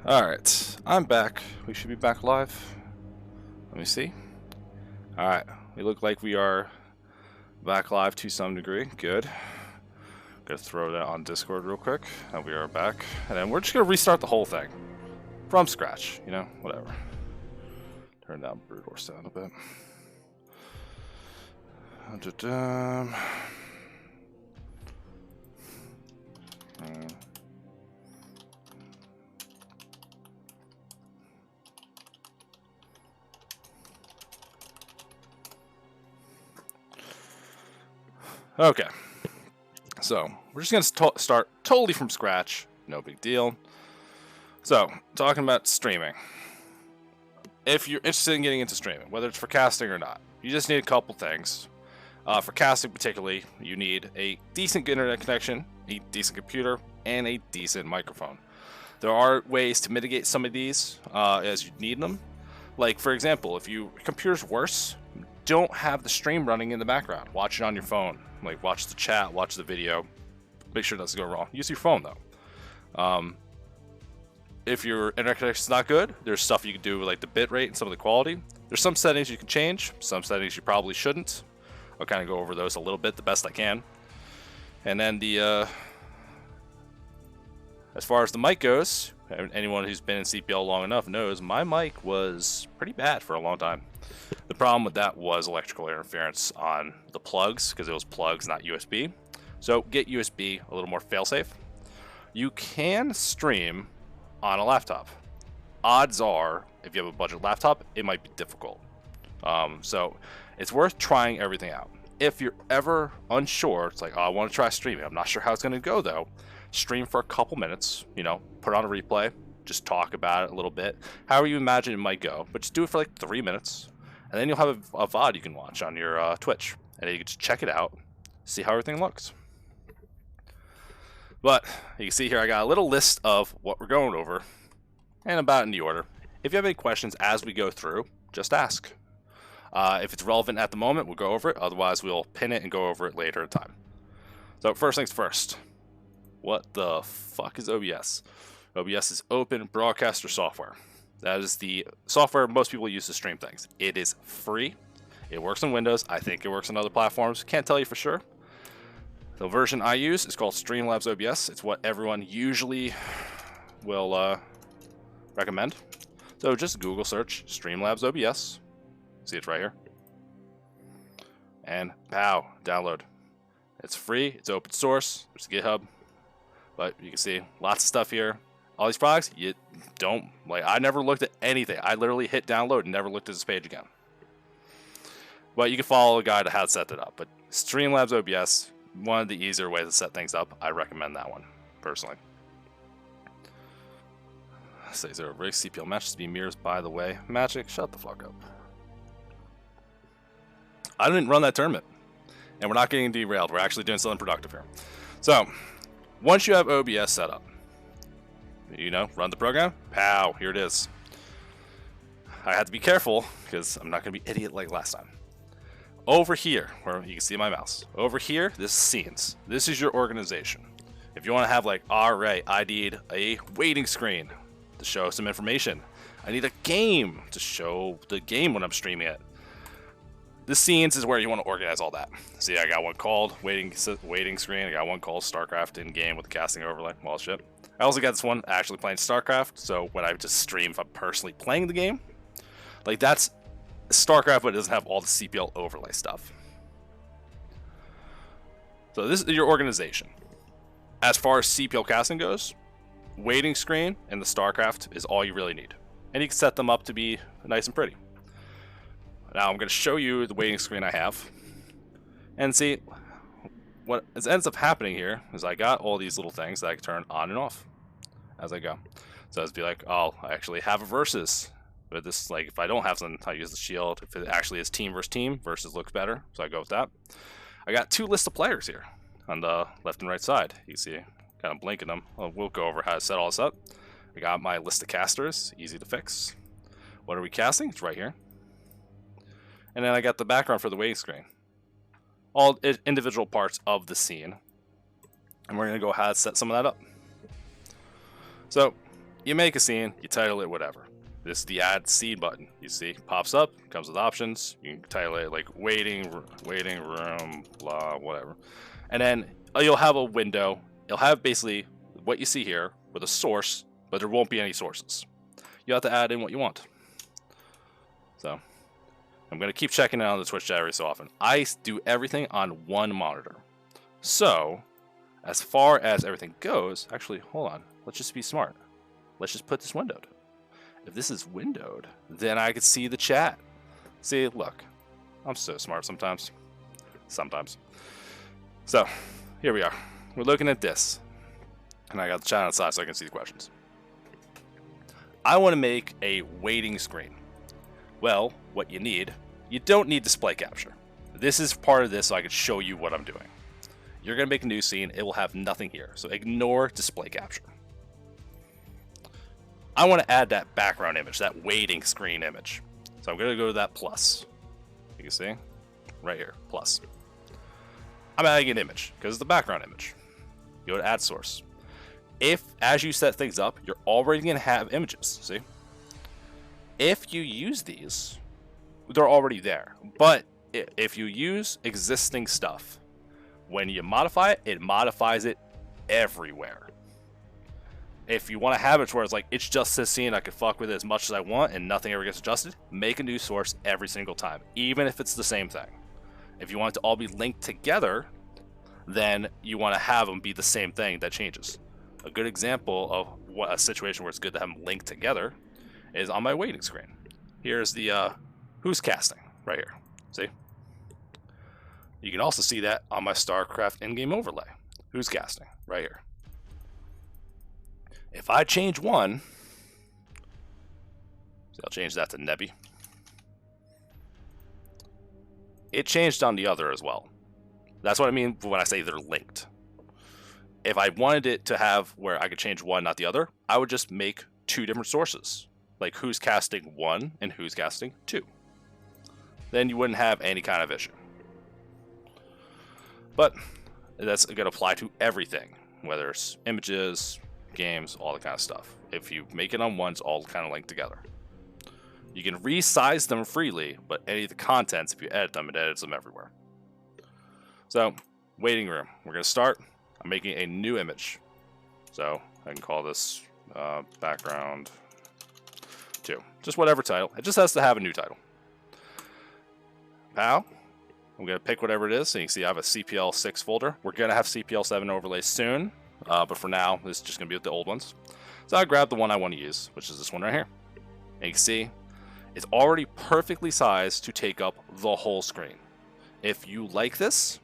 Alright, I'm back. We should be back live. Let me see. Alright, we look like we are back live to some degree. Good. Gonna throw that on Discord real quick. And we are back. And then we're just gonna restart the whole thing. From scratch, you know, whatever. Turn down Brute Horse down a bit. Okay, so we're just gonna start totally from scratch. No big deal. So, talking about streaming. If you're interested in getting into streaming, whether it's for casting or not, you just need a couple things. For casting particularly, you need a decent internet connection, a decent computer, and a decent microphone. There are ways to mitigate some of these as you need them. Like, for example, if your computer's worse, don't have the stream running in the background. Watch it on your phone. Like, watch the chat, watch the video. Make sure it doesn't go wrong. Use your phone, though. If your internet connection is not good, there's stuff you can do with like the bit rate and some of the quality. There's some settings you can change, some settings you probably shouldn't. I'll kind of go over those a little bit, the best I can. And then as far as the mic goes, anyone who's been in CPL long enough knows my mic was pretty bad for a long time. The problem with that was electrical interference on the plugs, because it was plugs, not USB. So get USB, a little more failsafe. You can stream on a laptop. Odds are, if you have a budget laptop, it might be difficult. So it's worth trying everything out. If you're ever unsure, it's like, oh, I want to try streaming. I'm not sure how it's going to go, though. Stream for a couple minutes, you know, put on a replay, just talk about it a little bit, however you imagine it might go, but just do it for like 3 minutes, and then you'll have a VOD you can watch on your Twitch, and you can just check it out, see how everything looks. But you can see here I got a little list of what we're going over, and about in the order. If you have any questions as we go through, just ask. If it's relevant at the moment, we'll go over it. Otherwise, we'll pin it and go over it later in time. So first things first. What the fuck is OBS? OBS is Open Broadcaster Software. That is the software most people use to stream things. It is free. It works on Windows. I think it works on other platforms. Can't tell you for sure. The version I use is called Streamlabs OBS. It's what everyone usually will recommend. So just Google search Streamlabs OBS. See, it's right here. And pow, download. It's free. It's open source. There's GitHub. But you can see lots of stuff here. All these products, you don't, like, I never looked at anything. I literally hit download and never looked at this page again. But you can follow a guide to how to set that up. But Streamlabs OBS, one of the easier ways to set things up. I recommend that one, personally. Saetzero Rig CPL matches be mirrors, by the way. Magic, shut the fuck up. I didn't run that tournament. And we're not getting derailed. We're actually doing something productive here. So, once you have OBS set up, you know, run the program, pow, here it is. I have to be careful, because I'm not going to be idiot like last time. Over here, where you can see my mouse, over here, this is scenes. This is your organization. If you want to have like, alright, I need a waiting screen to show some information. I need a game to show the game when I'm streaming it. The scenes is where you want to organize all that. See, I got one called waiting screen. I got one called StarCraft in game with the casting overlay. Well, shit. I also got this one actually playing StarCraft. So when I just stream, if I'm personally playing the game, like that's StarCraft, but it doesn't have all the CPL overlay stuff. So this is your organization. As far as CPL casting goes, waiting screen and the StarCraft is all you really need, and you can set them up to be nice and pretty. Now I'm going to show you the waiting screen I have, and see what ends up happening here is I got all these little things that I can turn on and off as I go. So it's be like, oh, I actually have a versus. But this, like, if I don't have something, I use the shield. If it actually is team versus looks better, so I go with that. I got two lists of players here on the left and right side. You can see kind of blinking them. We'll go over how to set all this up. I got my list of casters, easy to fix. What are we casting? It's right here. And then I got the background for the waiting screen. All individual parts of the scene. And we're going to go ahead and set some of that up. So, You make a scene, you title it whatever. This is the add scene button. You see, pops up, comes with options. You can title it like waiting room, blah, whatever. And then you'll have a window. It'll have basically what you see here with a source, but there won't be any sources. You have to add in what you want. So I'm going to keep checking it on the Twitch chat every so often. I do everything on one monitor. So as far as everything goes, actually, hold on. Let's just be smart. Let's just put this windowed. If this is windowed, then I could see the chat. See, look, I'm so smart sometimes. Sometimes. So here we are. We're looking at this. And I got the chat on the side so I can see the questions. I want to make a waiting screen. Well, what you don't need display capture. This is part of this so I can show you what I'm doing. You're going to make a new scene. It will have nothing here. So ignore display capture. I want to add that background image, that waiting screen image. So I'm going to go to that plus. You can see right here, plus. I'm adding an image because it's the background image. You go to add source. If, as you set things up, you're already going to have images, see? If you use these, they're already there. But if you use existing stuff, when you modify it, it modifies it everywhere. If you want to have it where it's like, it's just this scene, I can fuck with it as much as I want and nothing ever gets adjusted, make a new source every single time, even if it's the same thing. If you want it to all be linked together, then you want to have them be the same thing that changes. A good example of what a situation where it's good to have them linked together is on my waiting screen. Here's the who's casting right here. See? You can also see that on my StarCraft in-game overlay. Who's casting right here. If I change one, so I'll change that to Nebby. It changed on the other as well. That's what I mean when I say they're linked. If I wanted it to have where I could change one, not the other, I would just make two different sources. Like who's casting 1 and who's casting 2. Then you wouldn't have any kind of issue. But that's going to apply to everything, whether it's images, games, all that kind of stuff. If you make it on one, it's all kind of linked together. You can resize them freely, but any of the contents, if you edit them, it edits them everywhere. So, waiting room. We're going to start. I'm making a new image. So, I can call this background 2. Just whatever title. It just has to have a new title. Pow. I'm going to pick whatever it is. So you can see I have a CPL 6 folder. We're going to have CPL 7 overlays soon. But for now, this is just going to be with the old ones. So I grabbed the one I want to use, which is this one right here. And you can see it's already perfectly sized to take up the whole screen. If you like this,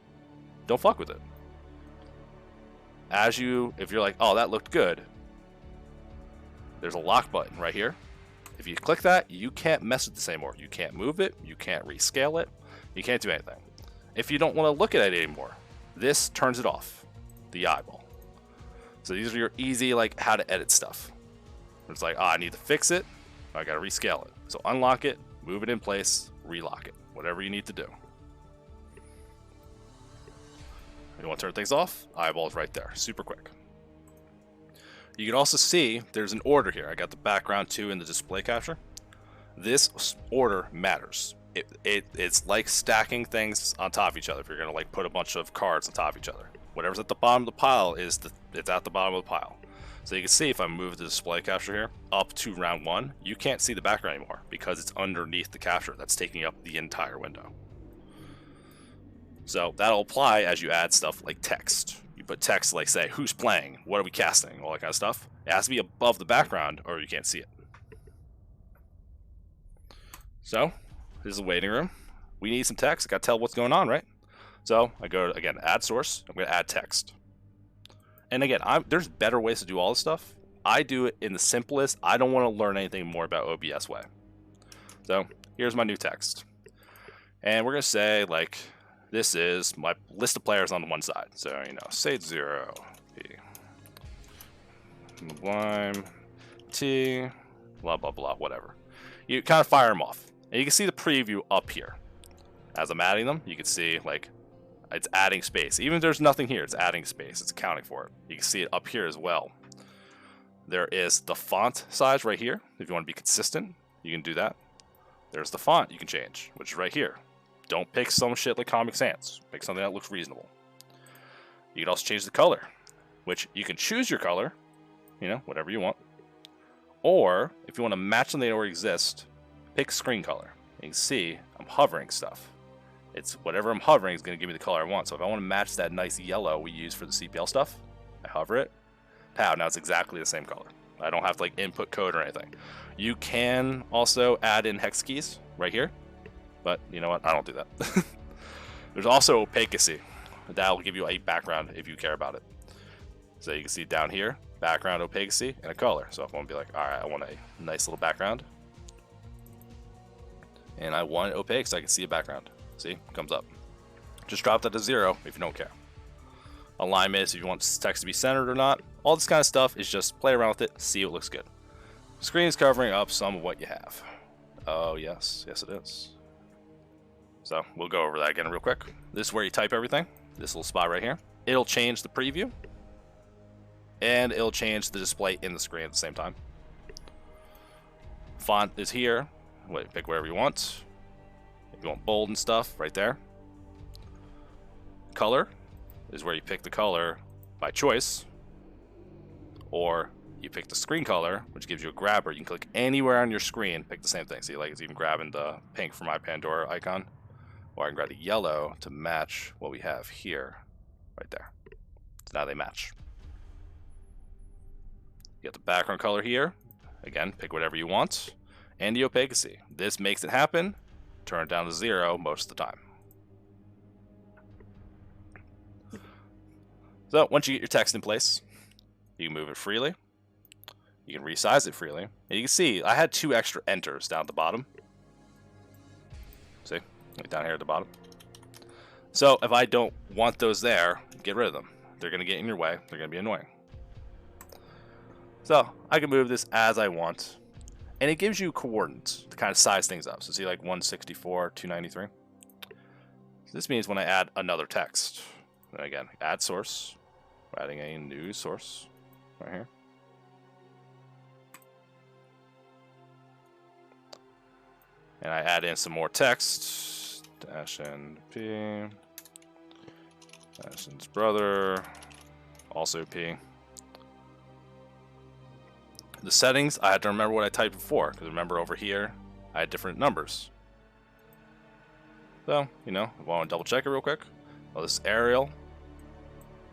don't fuck with it. If you're like, oh, that looked good, there's a lock button right here. If you click that, you can't mess with this anymore. You can't move it. You can't rescale it. You can't do anything. If you don't want to look at it anymore, this turns it off. The eyeball. So these are your easy, like, how to edit stuff. It's like, oh, I need to fix it. I got to rescale it. So unlock it, move it in place, relock it. Whatever you need to do. You want to turn things off? Eyeball's right there. Super quick. You can also see there's an order here. I got the background 2 in the display capture. This order matters. It's like stacking things on top of each other. If you're going to like put a bunch of cards on top of each other. Whatever's at the bottom of the pile it's at the bottom of the pile. So you can see if I move the display capture here up to round 1, you can't see the background anymore because it's underneath the capture that's taking up the entire window. So that'll apply as you add stuff like text. You put text like, say, who's playing, what are we casting, all that kind of stuff. It has to be above the background or you can't see it. So this is the waiting room. We need some text. I gotta tell what's going on, right? So I go to, again, add source. I'm going to add text. And again, there's better ways to do all this stuff. I do it in the simplest. I don't want to learn anything more about OBS way. So here's my new text. And we're going to say, like, this is my list of players on the one side. So, you know, Saetzero, Lime, T, blah, blah, blah, whatever. You kind of fire them off. And you can see the preview up here. As I'm adding them, you can see, like, it's adding space. Even if there's nothing here, it's adding space. It's accounting for it. You can see it up here as well. There is the font size right here. If you want to be consistent, you can do that. There's the font you can change, which is right here. Don't pick some shit like Comic Sans. Pick something that looks reasonable. You can also change the color, which you can choose your color, you know, whatever you want. Or, if you want to match something that already exists, pick screen color. You can see I'm hovering stuff. It's whatever I'm hovering is going to give me the color I want. So if I want to match that nice yellow we use for the CPL stuff, I hover it. Pow, now it's exactly the same color. I don't have to like input code or anything. You can also add in hex keys right here, but you know what? I don't do that. There's also opacity. That'll give you a background if you care about it. So you can see down here, background opacity and a color. So if I want to be like, all right, I want a nice little background, and I want it opaque so I can see a background. See, it comes up. Just drop that to 0 if you don't care. Alignment is if you want text to be centered or not. All this kind of stuff is just play around with it, see what looks good. Screen is covering up some of what you have. Oh yes, yes it is. So we'll go over that again real quick. This is where you type everything. This little spot right here. It'll change the preview, and it'll change the display in the screen at the same time. Font is here. Wait, pick wherever you want. If you want bold and stuff, right there. Color is where you pick the color by choice, or you pick the screen color, which gives you a grabber. You can click anywhere on your screen, pick the same thing. See, like it's even grabbing the pink for my Pandora icon, or I can grab the yellow to match what we have here, right there. So now they match. You got the background color here. Again, pick whatever you want, and the opacity. This makes it happen. Turn it down to 0 most of the time. So once you get your text in place, you can move it freely. You can resize it freely. And you can see I had 2 extra enters down at the bottom. See? Like down here at the bottom. So if I don't want those there, get rid of them. They're going to get in your way. They're going to be annoying. So I can move this as I want. And it gives you coordinates to kind of size things up. So see like 164, 293. So this means when I add another text. And again, add source. We're adding a new source right here. And I add in some more text. Dash NP. Dash N's brother. Also P. The settings, I had to remember what I typed before. Because remember over here, I had different numbers. So, you know, if I want to double check it real quick. Well, this is Arial.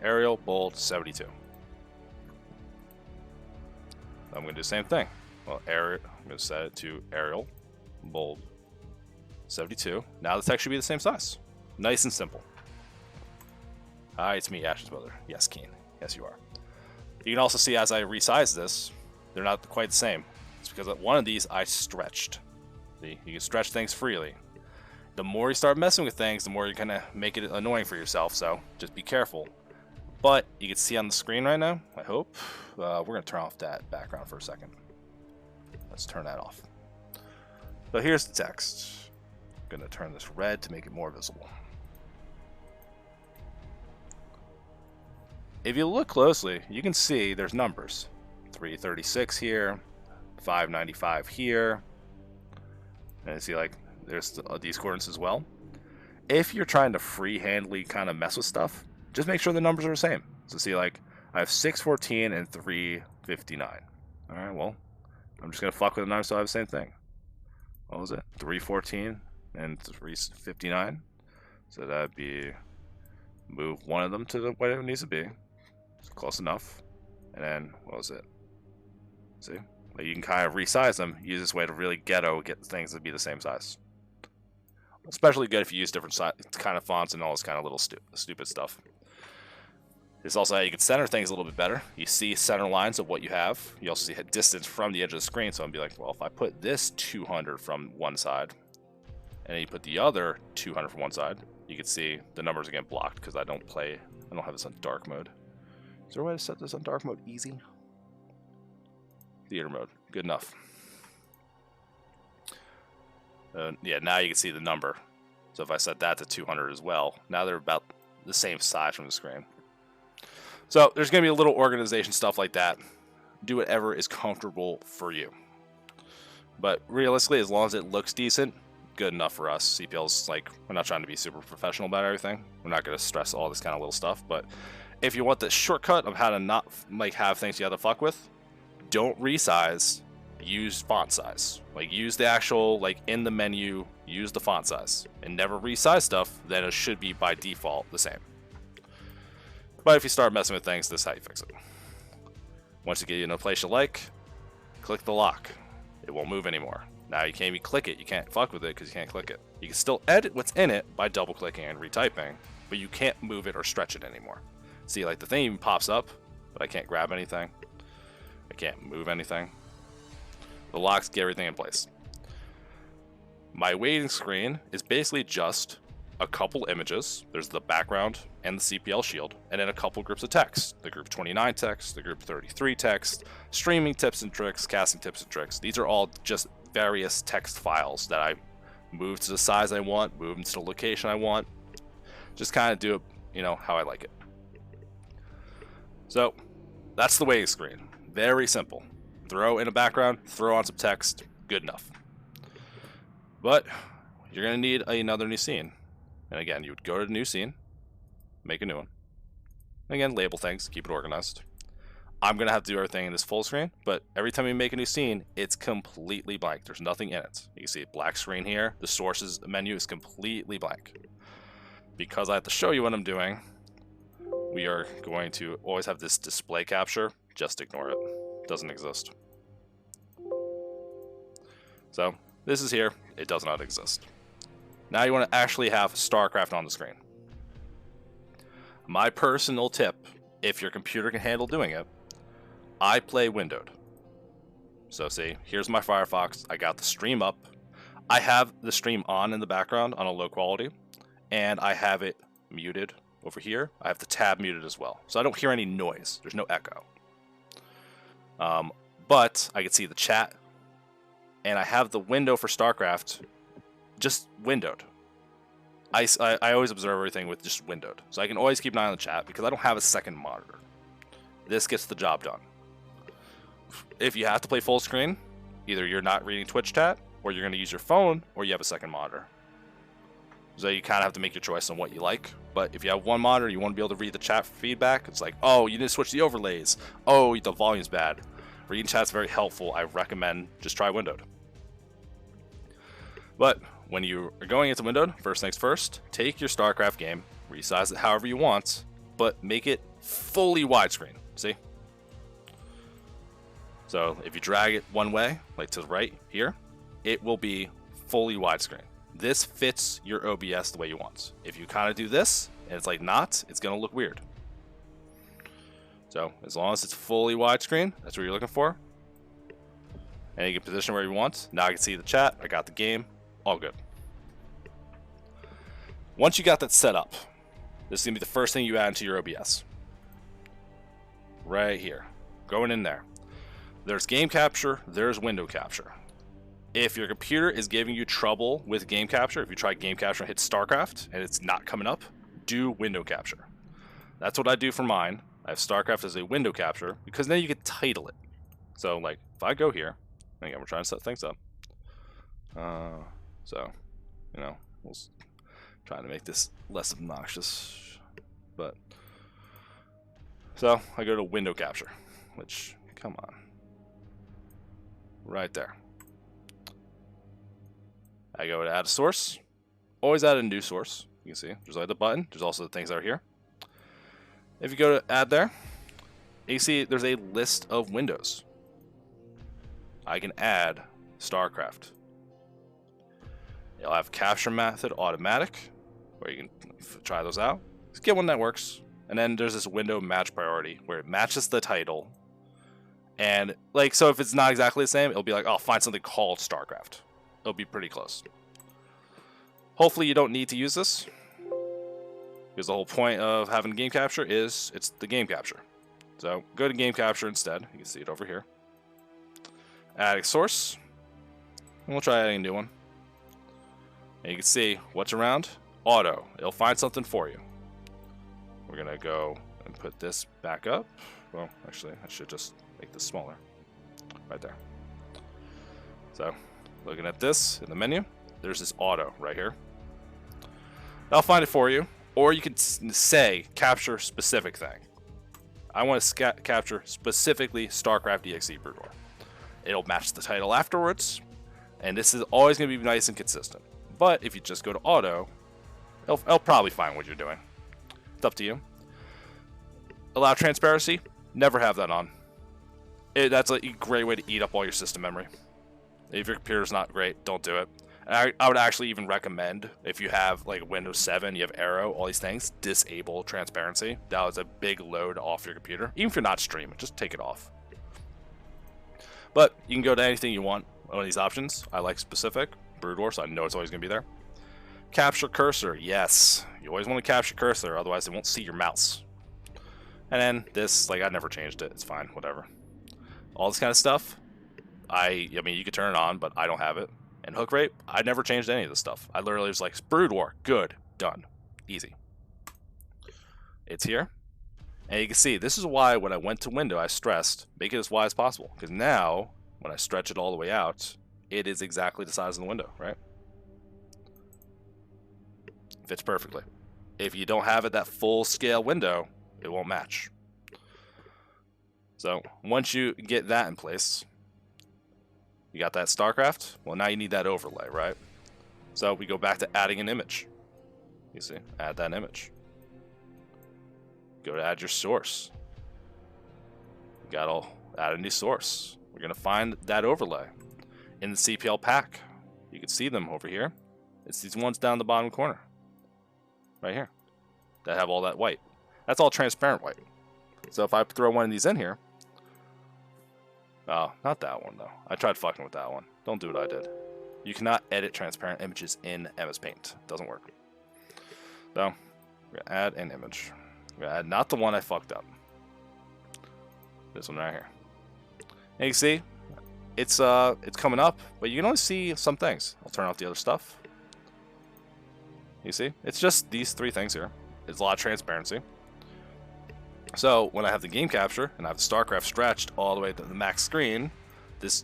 Arial, bold, 72. I'm going to do the same thing. Well, I'm going to set it to Arial, bold, 72. Now the text should be the same size. Nice and simple. Hi, it's me, Ash's brother. Yes, Keen. Yes, you are. You can also see as I resize this, they're not quite the same. It's because one of these I stretched. See, you can stretch things freely. The more you start messing with things, the more you're going to make it annoying for yourself, so just be careful. But you can see on the screen right now, I hope. We're going to turn off that background for a second. Let's turn that off. So here's the text. I'm going to turn this red to make it more visible. If you look closely, you can see there's numbers. 336 here, 595 here. And you see like there's these coordinates as well. If you're trying to free-handedly kind of mess with stuff, just make sure the numbers are the same. So see, like, I have 614 and 359. All right, well, I'm just going to fuck with the numbers so I have the same thing. What was it? 314 and 359. So that'd be move one of them to the way it needs to be. It's close enough. And then, what was it? See? Like you can kind of resize them. Use this way to really get things to be the same size. Especially good if you use different kind of fonts and all this kind of little stupid stuff. This is also how you can center things a little bit better. You see center lines of what you have. You also see a distance from the edge of the screen. So I'm be like, well, if I put this 200 from one side, and then you put the other 200 from one side, you can see the numbers are getting blocked because I don't have this on dark mode. Is there a way to set this on dark mode easy? Theater mode, good enough. Yeah, now you can see the number. So if I set that to 200 as well, now they're about the same size from the screen. So there's going to be a little organization stuff like that. do whatever is comfortable for you. But realistically, as long as it looks decent, good enough for us. CPL's like, we're not trying to be super professional about everything. We're not going to stress all this kind of little stuff. But if you want the shortcut of how to not like have things you have to fuck with, don't resize. Use font size. Like, use the actual, like, in the menu, use the font size. And never resize stuff, then it should be by default the same. But if you start messing with things, this is how you fix it. Once you get in a place you like, click the lock. It won't move anymore. Now you can't even click it. You can't fuck with it because you can't click it. You can still edit what's in it by double clicking and retyping, but you can't move it or stretch it anymore. See, like, the thing even pops up, but I can't grab anything. I can't move anything. The locks get everything in place. My waiting screen is basically just a couple images. There's the background and the CPL shield, and then a couple groups of text. The group 29 text, the group 33 text, streaming tips and tricks, casting tips and tricks. These are all just various text files that I move to the size I want, move them to the location I want. Just kind of do it, you know, how I like it. So that's the waiting screen. Very simple. Throw in a background, throw on some text, good enough. But you're going to need another new scene. And again, you would go to the new scene, make a new one. And again, label things, keep it organized. I'm going to have to do everything in this full screen, but every time you make a new scene, it's completely blank. There's nothing in it. You can see a black screen here. The sources menu is completely blank. Because I have to show you what I'm doing, we are going to always have this display capture. Just ignore it. It doesn't exist. So this is here. It does not exist. Now you want to actually have StarCraft on the screen. My personal tip, if your computer can handle doing it, I play windowed. So see, here's my Firefox. I got the stream up. I have the stream on in the background on a low quality, and I have it muted over here. I have the tab muted as well, so I don't hear any noise. There's no echo. But I can see the chat, and I have the window for StarCraft just windowed. I always observe everything with just windowed, so I can always keep an eye on the chat because I don't have a second monitor. This gets the job done. If you have to play full screen, either you're not reading Twitch chat, or you're going to use your phone, or you have a second monitor. So you kind of have to make your choice on what you like. But if you have one monitor, you want to be able to read the chat feedback. It's like, oh, you didn't switch the overlays. Oh, the volume's bad. Reading chat's very helpful. I recommend just try windowed. But when you are going into windowed, first things first, take your StarCraft game, resize it however you want, but make it fully widescreen. See? So if you drag it one way, like to the right here, it will be fully widescreen. This fits your OBS the way you want. If you kind of do this, and it's like not, it's going to look weird. So as long as it's fully widescreen, that's what you're looking for. And you can position where you want. Now I can see the chat, I got the game, all good. Once you got that set up, this is going to be the first thing you add into your OBS. Right here. Going in there. There's game capture, there's window capture. If your computer is giving you trouble with game capture, if you try game capture and hit StarCraft and it's not coming up, do window capture. That's what I do for mine. I have StarCraft as a window capture because then you can title it. So like if I go here, again we're trying to set things up. So, you know, we'll try to make this less obnoxious. But so I go to window capture, which, come on. Right there. I go to add a source. Always add a new source. You can see there's like the button. There's also the things that are here. If you go to add there, you see there's a list of windows. I can add StarCraft. You'll have capture method automatic, where you can try those out. Just get one that works. And then there's this window match priority where it matches the title. And like, so if it's not exactly the same, it'll be like, oh, find something called StarCraft. It'll be pretty close. Hopefully you don't need to use this, because the whole point of having game capture is it's the game capture. So go to game capture instead. You can see it over here. Add a source. And we'll try adding a new one. And you can see what's around. Auto. It'll find something for you. We're going to go and put this back up. Well, actually, I should just make this smaller. Right there. So, looking at this in the menu, there's this auto right here. I'll find it for you, or you can say capture specific thing. I want to capture specifically StarCraft EXE Brood War. It'll match the title afterwards, and this is always going to be nice and consistent. But if you just go to auto, it'll probably find what you're doing. It's up to you. Allow transparency, never have that on. That's a great way to eat up all your system memory. If your computer's not great, don't do it. And I would actually even recommend, if you have like Windows 7, you have Aero, all these things, disable transparency. That was a big load off your computer. Even if you're not streaming, just take it off. But you can go to anything you want on these options. I like specific, Brood War, so I know it's always going to be there. Capture cursor, yes. You always want to capture cursor, otherwise they won't see your mouse. And then this, like, I never changed it. It's fine, whatever. All this kind of stuff, I mean, you could turn it on, but I don't have it. And hook rate, I never changed any of this stuff. I literally was like, Brood War, good, done, easy. It's here. And you can see, this is why when I went to window, I stressed, make it as wide as possible. Because now, when I stretch it all the way out, it is exactly the size of the window, right? Fits perfectly. If you don't have it that full scale window, it won't match. So once you get that in place, you got that StarCraft. Well, now you need that overlay, right? So we go back to adding an image. You see, add that image. Go to add your source. You gotta add a new source. We're gonna find that overlay in the CPL pack. You can see them over here. It's these ones down the bottom corner, right here, that have all that white. That's all transparent white. So if I throw one of these in here, oh, not that one though. I tried fucking with that one. Don't do what I did. You cannot edit transparent images in MS Paint. It doesn't work. So we're gonna add an image. We're gonna add not the one I fucked up. This one right here. And you can see it's coming up, but you can only see some things. I'll turn off the other stuff. You see, it's just these three things here. It's a lot of transparency. So when I have the game capture and I have the StarCraft stretched all the way to the max screen, this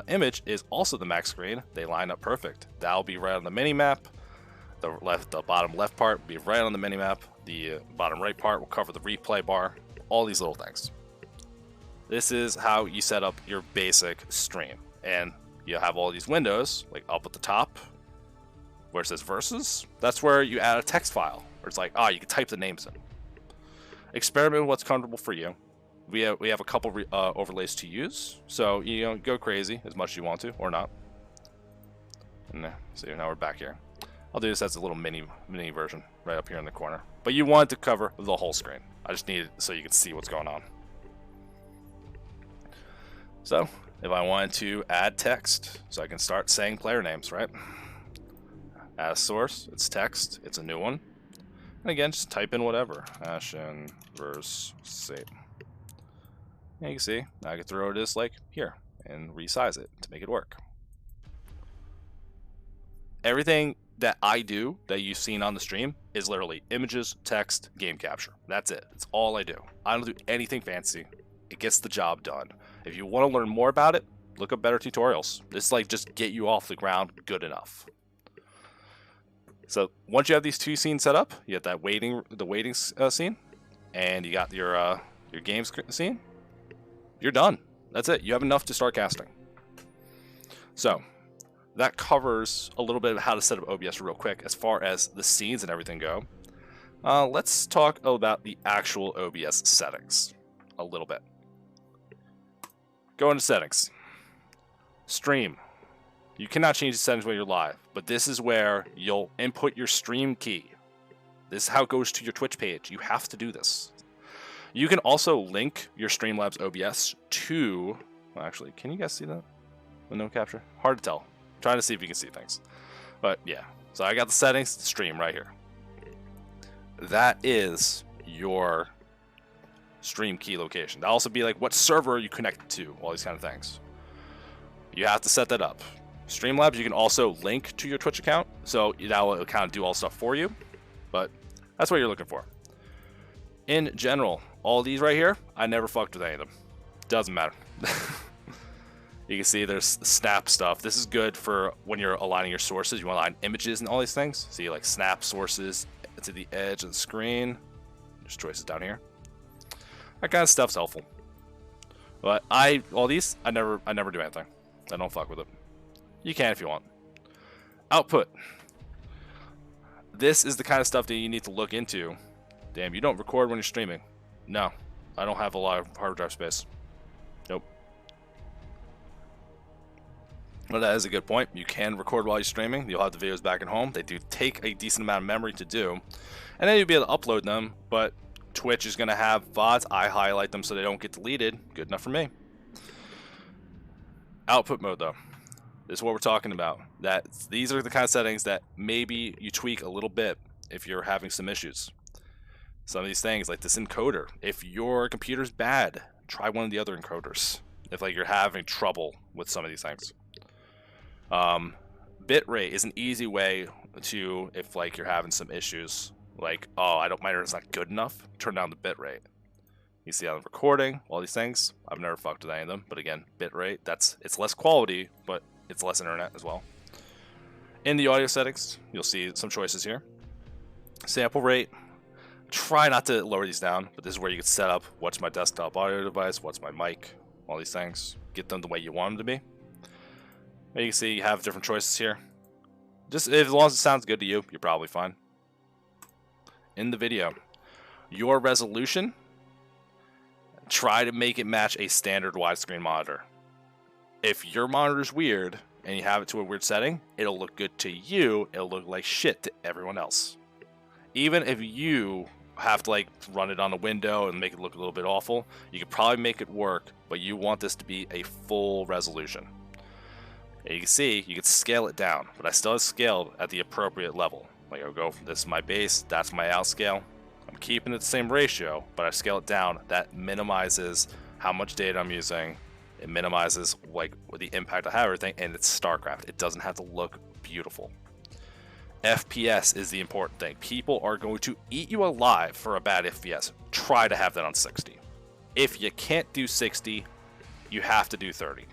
image is also the max screen. They line up perfect. That'll be right on the mini map. The bottom left part will be right on the mini map. The bottom right part will cover the replay bar. All these little things. This is how you set up your basic stream, and you have all these windows like up at the top where it says versus. That's where you add a text file, where it's like, you can type the names in. Experiment with what's comfortable for you. We have a couple overlays to use, so go crazy as much as you want to, or not. And see, now we're back here. I'll do this as a little mini version right up here in the corner. But you want it to cover the whole screen. I just need it so you can see what's going on. So if I wanted to add text, so I can start saying player names, right? Add a source, it's text, it's a new one. And again, just type in whatever. Ashen verse Sate. And you can see, I can throw this like here and resize it to make it work. Everything that I do that you've seen on the stream is literally images, text, game capture. That's it. That's all I do. I don't do anything fancy. It gets the job done. If you want to learn more about it, look up better tutorials. This like just get you off the ground good enough. So once you have these two scenes set up, you have that waiting scene, and you got your game scene. You're done. That's it. You have enough to start casting. So that covers a little bit of how to set up OBS real quick as far as the scenes and everything go. Let's talk about the actual OBS settings a little bit. Go into settings. Stream. You cannot change the settings when you're live, but this is where you'll input your stream key. This is how it goes to your Twitch page. You have to do this. You can also link your Streamlabs OBS to... Well, actually, can you guys see that? Window capture? Hard to tell. I'm trying to see if you can see things. But yeah, so I got the settings, stream right here. That is your stream key location. That'll also be like what server you connect to, all these kind of things. You have to set that up. Streamlabs, you can also link to your Twitch account, so that will kind of do all stuff for you, but that's what you're looking for. In general, all these right here, I never fucked with any of them. Doesn't matter. You can see there's snap stuff. This is good for when you're aligning your sources. You want to align images and all these things. So you like snap sources to the edge of the screen. There's choices down here. That kind of stuff's helpful. But all these, I never do anything. I don't fuck with it. You can if you want. Output. This is the kind of stuff that you need to look into. Damn, you don't record when you're streaming. No, I don't have a lot of hard drive space. Nope. Well, that is a good point. You can record while you're streaming. You'll have the videos back at home. They do take a decent amount of memory to do. And then you'll be able to upload them. But Twitch is going to have VODs. I highlight them so they don't get deleted. Good enough for me. Output mode, though. This is what we're talking about. These are the kind of settings that maybe you tweak a little bit if you're having some issues. Some of these things, like this encoder. If your computer's bad, try one of the other encoders. If like you're having trouble with some of these things. Bitrate is an easy way to, if like you're having some issues, like, oh, my internet's not good enough, turn down the bitrate. You see on the recording, all these things. I've never fucked with any of them, but again, bitrate, it's less quality, but it's less internet as well. In the audio settings, you'll see some choices here. Sample rate. Try not to lower these down, but this is where you can set up what's my desktop audio device, what's my mic, all these things. Get them the way you want them to be. And you can see you have different choices here. Just as long as it sounds good to you, you're probably fine. In the video, your resolution, try to make it match a standard widescreen monitor. If your monitor's weird and you have it to a weird setting, it'll look good to you, it'll look like shit to everyone else. Even if you have to like run it on a window and make it look a little bit awful, you could probably make it work, but you want this to be a full resolution. And you can see, you can scale it down, but I still have scaled at the appropriate level. Like I'll go, this is my base, that's my outscale. I'm keeping it the same ratio, but I scale it down. That minimizes how much data I'm using. It minimizes like the impact I have everything, and it's StarCraft. It doesn't have to look beautiful. FPS is the important thing. People are going to eat you alive for a bad FPS. Try to have that on 60. If you can't do 60, you have to do 30.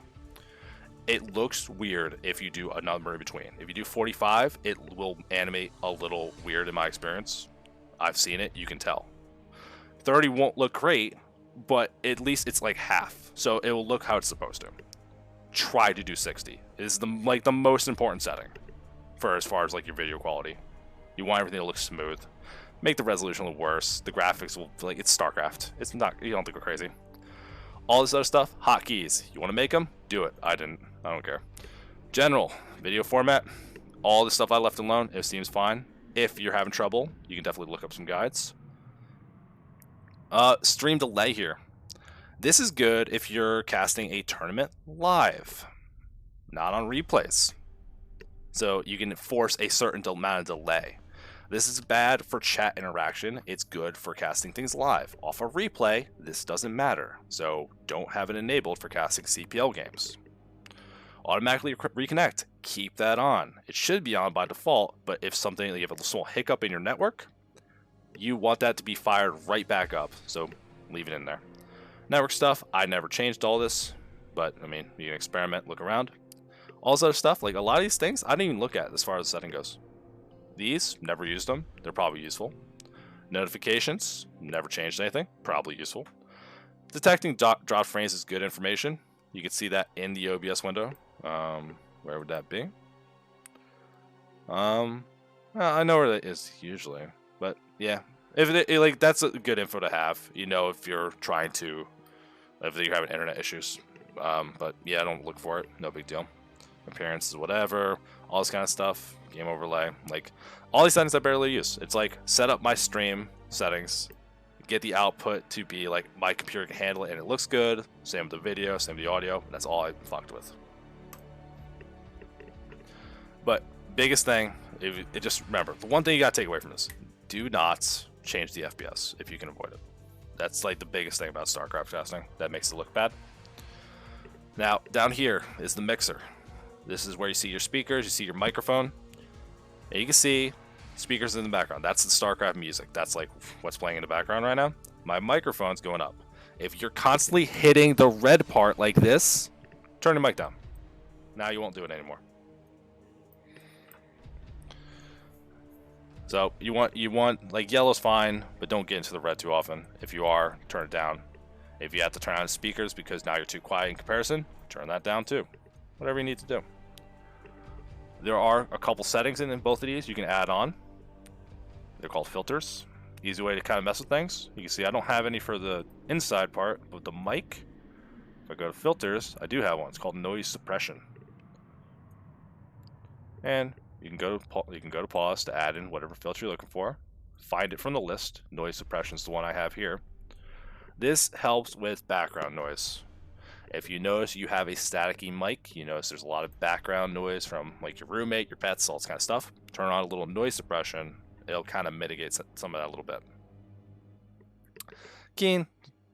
It looks weird if you do a number in between. If you do 45, it will animate a little weird in my experience. I've seen it, you can tell. 30 won't look great, but at least it's like half. So it will look how it's supposed to. Try to do 60. It is the most important setting for as far as like your video quality. You want everything to look smooth. Make the resolution look worse. The graphics will like it's StarCraft. It's not, you don't have to go crazy. All this other stuff, hotkeys. You want to make them? Do it. I didn't. I don't care. General video format. All the stuff I left alone, it seems fine. If you're having trouble, you can definitely look up some guides. Stream delay here. This is good if you're casting a tournament live, not on replays. So you can force a certain amount of delay. This is bad for chat interaction. It's good for casting things live. Off a replay, this doesn't matter. So don't have it enabled for casting CPL games. Automatically reconnect. Keep that on. It should be on by default, but if something, you have a small hiccup in your network, you want that to be fired right back up. So leave it in there. Network stuff, I never changed all this, but I mean, you can experiment, look around. All this other stuff, like a lot of these things, I didn't even look at as far as the setting goes. These, never used them. They're probably useful. Notifications, never changed anything. Probably useful. Detecting drop frames is good information. You can see that in the OBS window. Where would that be? Well, I know where that is usually, but yeah, if like that's a good info to have. You know, if you're trying to, if you're having internet issues. But yeah, I don't look for it. No big deal. Appearances, whatever, all this kind of stuff. Game overlay, like all these settings I barely use. It's like set up my stream settings, get the output to be like my computer can handle it and it looks good. Same with the video, same with the audio. That's all I fucked with. But biggest thing, it just remember, the one thing you gotta take away from this: do not change the FPS if you can avoid it. That's like the biggest thing about StarCraft casting that makes it look bad. Now down here is the mixer. This is where you see your speakers, you see your microphone. And you can see speakers in the background. That's the StarCraft music. That's like what's playing in the background right now. My microphone's going up. If you're constantly hitting the red part like this, turn your mic down. Now you won't do it anymore. So you want like yellow's fine, but don't get into the red too often. If you are, turn it down. If you have to turn on speakers because now you're too quiet in comparison, turn that down too. Whatever you need to do. There are a couple settings in both of these you can add on. They're called filters. Easy way to kind of mess with things. You can see I don't have any for the inside part, but the mic, if I go to filters, I do have one. It's called noise suppression. And you can go to pause to add in whatever filter you're looking for. Find it from the list. Noise suppression is the one I have here. This helps with background noise. If you notice you have a staticky mic, you notice there's a lot of background noise from like your roommate, your pets, all this kind of stuff. Turn on a little noise suppression. It'll kind of mitigate some of that a little bit. Keen,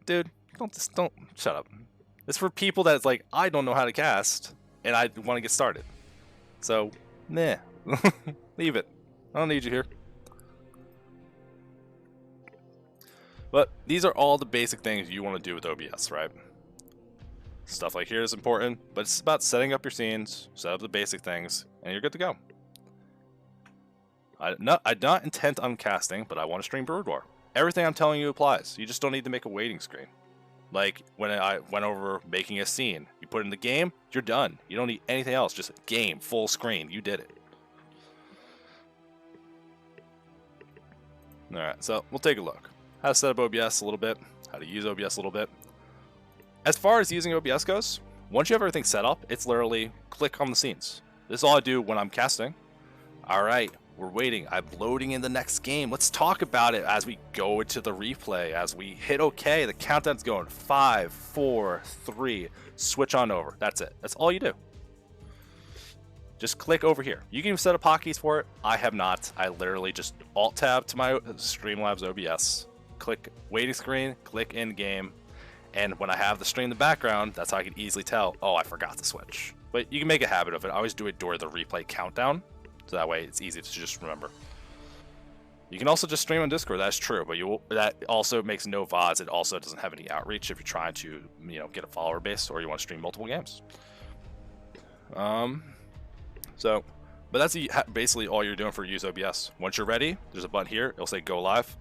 dude, don't shut up. It's for people that's like, I don't know how to cast and I want to get started. So, nah, leave it. I don't need you here. But these are all the basic things you want to do with OBS, right? Stuff like here is important, but it's about setting up your scenes, set up the basic things, and you're good to go. I'm not intent on casting, but I want to stream Brood War. Everything I'm telling you applies. You just don't need to make a waiting screen. Like when I went over making a scene, you put it in the game, you're done. You don't need anything else, just game, full screen. You did it. Alright, so we'll take a look. How to set up OBS a little bit, how to use OBS a little bit. As far as using OBS goes, once you have everything set up, it's literally click on the scenes. This is all I do when I'm casting. Alright, we're waiting. I'm loading in the next game. Let's talk about it as we go into the replay. As we hit OK, the countdown's going 5, 4, 3. Switch on over. That's it. That's all you do. Just click over here. You can even set up hotkeys for it. I have not. I literally just Alt-Tab to my Streamlabs OBS. Click waiting screen, click in game. And when I have the stream in the background, that's how I can easily tell, oh, I forgot to switch. But you can make a habit of it. I always do it during the replay countdown. So that way it's easy to just remember. You can also just stream on Discord. That's true, but that also makes no VODs. It also doesn't have any outreach if you're trying to, get a follower base or you want to stream multiple games. But that's basically all you're doing for use OBS. Once you're ready, there's a button here. It'll say go live.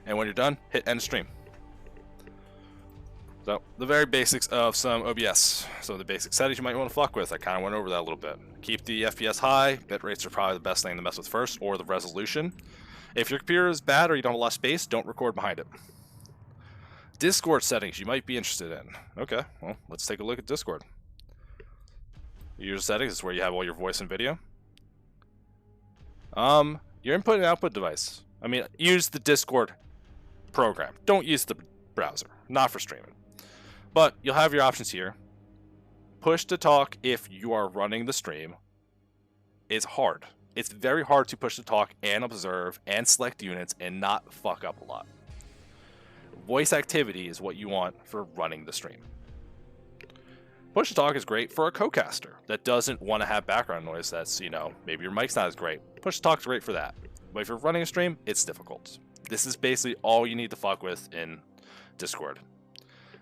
And when you're done, hit end stream. So, the very basics of some OBS. So the basic settings you might want to fuck with. I kind of went over that a little bit. Keep the FPS high. Bit rates are probably the best thing to mess with first, or the resolution. If your computer is bad or you don't have a lot of space, don't record behind it. Discord settings you might be interested in. Okay, well, let's take a look at Discord. User settings is where you have all your voice and video. Your input and output device. I mean, use the Discord program. Don't use the browser. Not for streaming. But you'll have your options here. Push to talk if you are running the stream is hard. It's very hard to push to talk and observe and select units and not fuck up a lot. Voice activity is what you want for running the stream. Push to talk is great for a co-caster that doesn't want to have background noise that's, maybe your mic's not as great. Push to talk is great for that. But if you're running a stream, it's difficult. This is basically all you need to fuck with in Discord.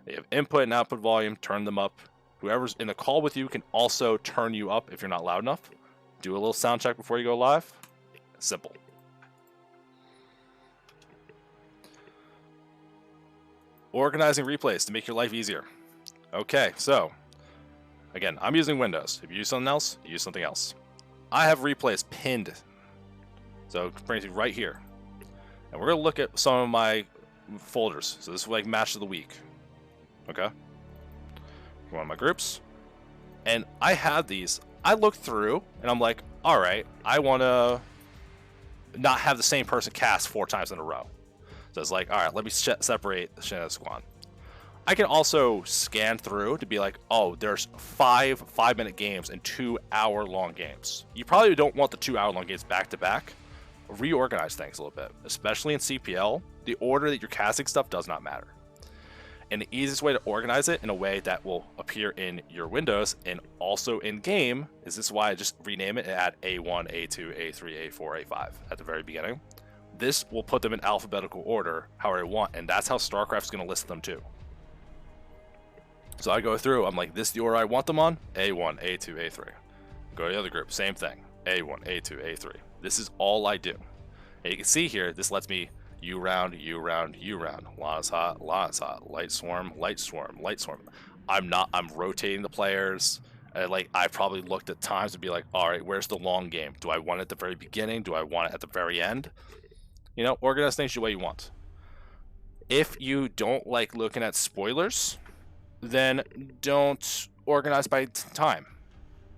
They have input and output volume, turn them up. Whoever's in the call with you can also turn you up if you're not loud enough. Do a little sound check before you go live. Simple. Organizing replays to make your life easier. Okay, so again, I'm using Windows. If you use something else, use something else. I have replays pinned. So it brings you right here. And we're going to look at some of my folders. So this is like match of the week. Okay. One of my groups. And I have these. I look through and I'm like, all right, I want to not have the same person cast 4 times in a row. So it's like, all right, let me separate the Shannon Squad. I can also scan through to be like, oh, there's 5 5-minute games and 2-hour-long games. You probably don't want the 2-hour-long games back to back. Reorganize things a little bit, especially in CPL. The order that you're casting stuff does not matter. And the easiest way to organize it in a way that will appear in your windows and also in game is this is why I just rename it and add A1, A2, A3, A4, A5 at the very beginning. This will put them in alphabetical order however I want, and that's how StarCraft's going to list them too. So I go through, I'm like, this is the order I want them on, A1, A2, A3. Go to the other group, same thing, A1, A2, A3. This is all I do. And you can see here, this lets me U round, U round, U round. Lot is hot, light swarm, light swarm, light swarm. I'm rotating the players. And like, I probably looked at times to be like, all right, where's the long game? Do I want it at the very beginning? Do I want it at the very end? You know, organize things the way you want. If you don't like looking at spoilers, then don't organize by time.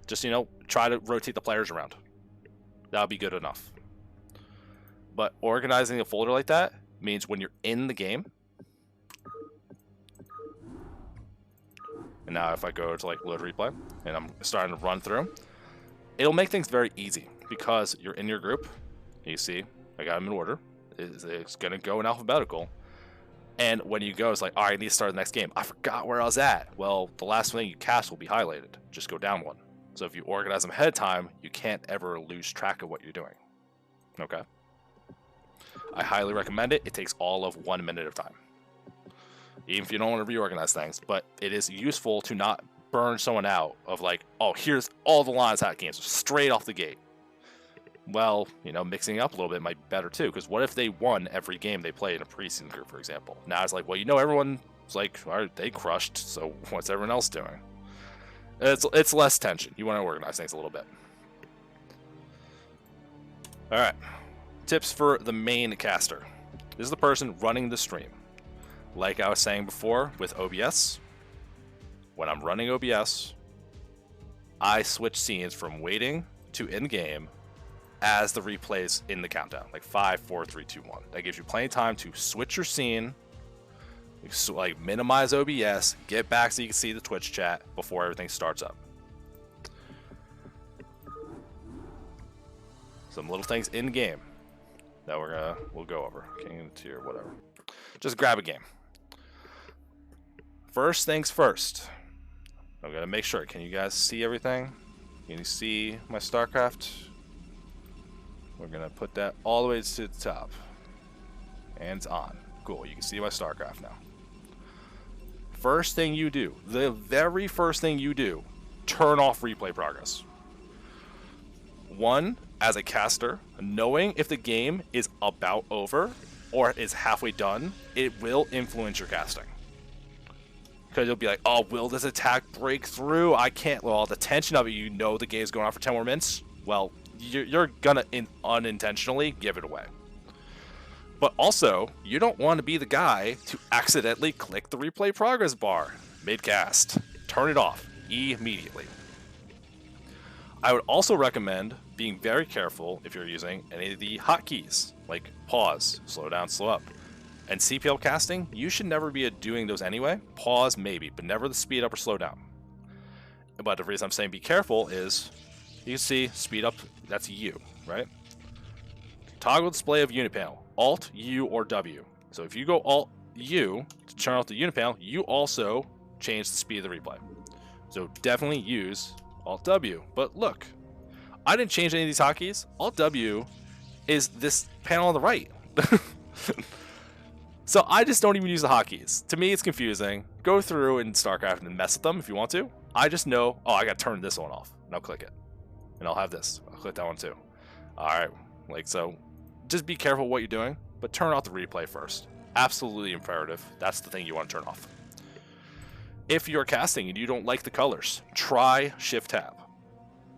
Just, you know, try to rotate the players around. That'll be good enough. But organizing a folder like that means when you're in the game, and now if I go to like load replay and I'm starting to run through, it'll make things very easy because you're in your group. You see, I got them in order. It's going to go in alphabetical. And when you go, it's like, all right, I need to start the next game. I forgot where I was at. Well, the last thing you cast will be highlighted. Just go down one. So if you organize them ahead of time, you can't ever lose track of what you're doing. Okay? I highly recommend it. It takes all of 1 minute of time. Even if you don't want to reorganize things. But it is useful to not burn someone out of like, oh, here's all the lines hat games straight off the gate. Well, you know, mixing it up a little bit might be better too, because what if they won every game they played in a preseason group, for example? Now it's like, well, you know, everyone's like, all right, they crushed, so what's everyone else doing? It's less tension. You want to organize things a little bit. All right, tips for the main caster. This is the person running the stream. Like I was saying before with OBS, when I'm running OBS, I switch scenes from waiting to in-game as the replays in the countdown, like 5, 4, 3, 2, 1. That gives you plenty of time to switch your scene, like minimize OBS, get back so you can see the Twitch chat before everything starts up. Some little things in game that we'll go over. King tier, whatever. Just grab a game. First things first. I'm gonna make sure. Can you guys see everything? Can you see my StarCraft? We're gonna put that all the way to the top. And it's on. Cool, you can see my StarCraft now. First thing you do, the very first thing you do, turn off replay progress. One, as a caster, knowing if the game is about over or is halfway done, it will influence your casting. Because you'll be like, oh, will this attack break through? I can't. Well, the tension of it, you know the game's going on for 10 more minutes. Well, you're gonna unintentionally give it away. But also, you don't want to be the guy to accidentally click the replay progress bar mid-cast. Turn it off immediately. I would also recommend being very careful if you're using any of the hotkeys, like pause, slow down, slow up. And CPL casting, you should never be doing those anyway. Pause, maybe, but never the speed up or slow down. But the reason I'm saying be careful is, you can see speed up, that's U, right? Toggle display of unit panel, Alt, U, or W. So if you go Alt, U to turn off the unit panel, you also change the speed of the replay. So definitely use Alt, W. But look, I didn't change any of these hotkeys. Alt, W is this panel on the right. So I just don't even use the hotkeys. To me, it's confusing. Go through in StarCraft and mess with them if you want to. I just know, oh, I got to turn this one off. And I'll click it. And I'll have this. I'll click that one too. All right. Like, so just be careful what you're doing, but turn off the replay first. Absolutely imperative. That's the thing you want to turn off. If you're casting and you don't like the colors, try Shift Tab.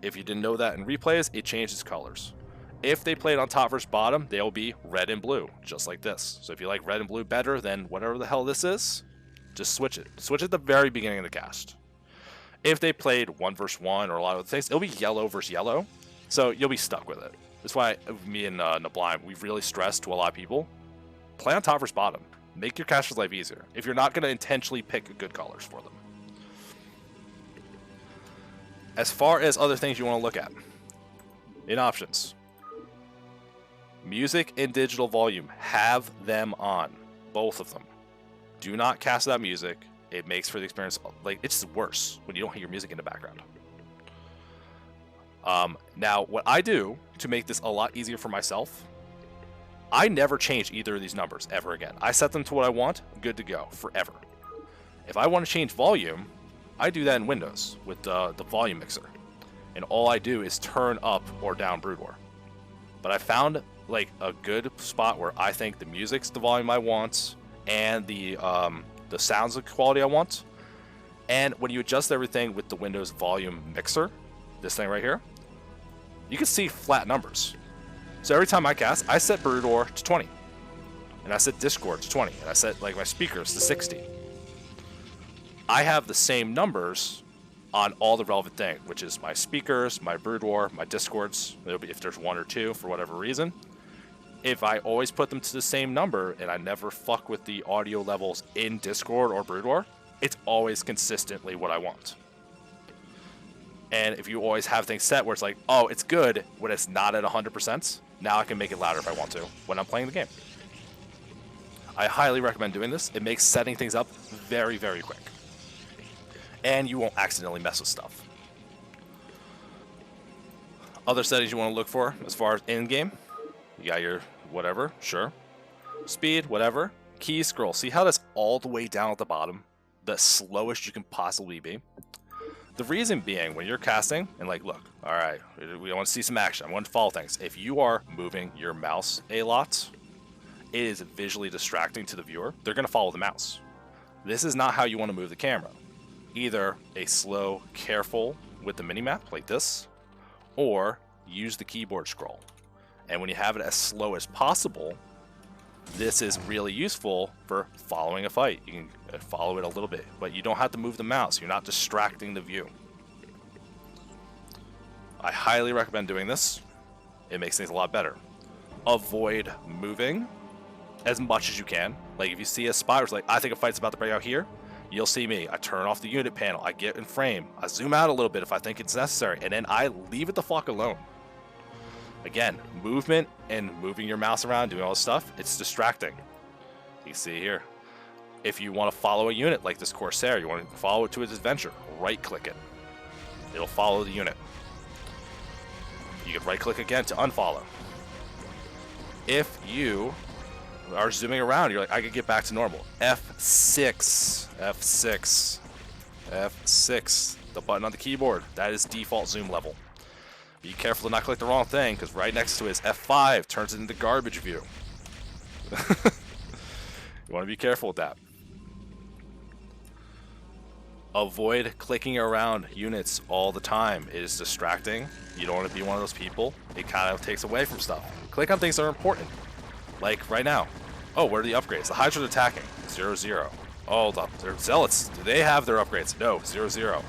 If you didn't know that in replays, it changes colors. If they played on top versus bottom, they'll be red and blue, just like this. So if you like red and blue better than whatever the hell this is, just switch it. Switch at the very beginning of the cast. If they played 1 versus 1 or a lot of things, it'll be yellow versus yellow. So you'll be stuck with it. That's why me and Nablime, we've really stressed to a lot of people, play on top versus bottom. Make your caster's life easier. If you're not going to intentionally pick good colors for them. As far as other things you want to look at, in options, music and digital volume, have them on, both of them. Do not cast that music. It makes for the experience, like, it's worse when you don't hear music in the background. Now, what I do to make this a lot easier for myself, I never change either of these numbers ever again. I set them to what I want, good to go, forever. If I want to change volume, I do that in Windows with the volume mixer. And all I do is turn up or down Brood War. But I found like a good spot where I think the music's the volume I want and the sounds quality I want. And when you adjust everything with the Windows volume mixer, this thing right here, you can see flat numbers. So every time I cast, I set Brood War to 20. And I set Discord to 20. And I set like my speakers to 60. I have the same numbers on all the relevant things, which is my speakers, my Brood War, my Discords. It'll be if there's one or two for whatever reason. If I always put them to the same number and I never fuck with the audio levels in Discord or Brood War, it's always consistently what I want. And if you always have things set where it's like, oh, it's good when it's not at 100%, now I can make it louder if I want to when I'm playing the game. I highly recommend doing this. It makes setting things up very, very quick. And you won't accidentally mess with stuff. Other settings you want to look for as far as in-game, you got your whatever, sure. Speed, whatever. Key scroll. See how that's all the way down at the bottom? The slowest you can possibly be. The reason being, when you're casting, and like, look, alright, we want to see some action. I want to follow things. If you are moving your mouse a lot, it is visually distracting to the viewer. They're going to follow the mouse. This is not how you want to move the camera. Either a slow, careful with the minimap, like this, or use the keyboard scroll. And when you have it as slow as possible, this is really useful for following a fight. You can follow it a little bit, but you don't have to move the mouse. You're not distracting the view. I highly recommend doing this. It makes things a lot better. Avoid moving as much as you can. Like if you see a spot where it's like, I think a fight's about to break out here, you'll see me. I turn off the unit panel. I get in frame. I zoom out a little bit if I think it's necessary, and then I leave it the fuck alone. Again, movement and moving your mouse around, doing all this stuff, it's distracting. You see here. If you want to follow a unit like this Corsair, you want to follow it to its adventure, right-click it. It'll follow the unit. You can right-click again to unfollow. If you are zooming around, you're like, I could get back to normal. F6, F6, F6, the button on the keyboard. That is default zoom level. Be careful to not click the wrong thing, because right next to it is F5, turns it into garbage view. You want to be careful with that. Avoid clicking around units all the time. It is distracting. You don't want to be one of those people. It kind of takes away from stuff. Click on things that are important. Like right now. Oh, where are the upgrades? The Hydra's attacking. 0-0. Oh, they're Zealots. Do they have their upgrades? No, 0-0.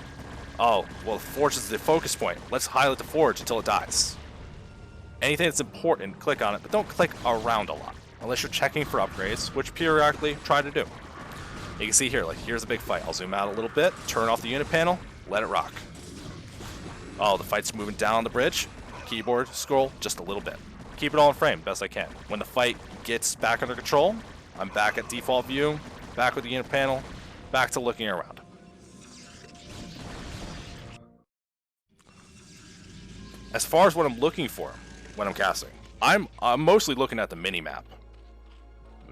Oh, well, Forge is the focus point. Let's highlight the Forge until it dies. Anything that's important, click on it, but don't click around a lot. Unless you're checking for upgrades, which periodically try to do. You can see here, like, here's a big fight. I'll zoom out a little bit, turn off the unit panel, let it rock. Oh, the fight's moving down on the bridge. Keyboard, scroll, just a little bit. Keep it all in frame, best I can. When the fight gets back under control, I'm back at default view, back with the unit panel, back to looking around. As far as what I'm looking for when I'm casting, I'm mostly looking at the mini-map.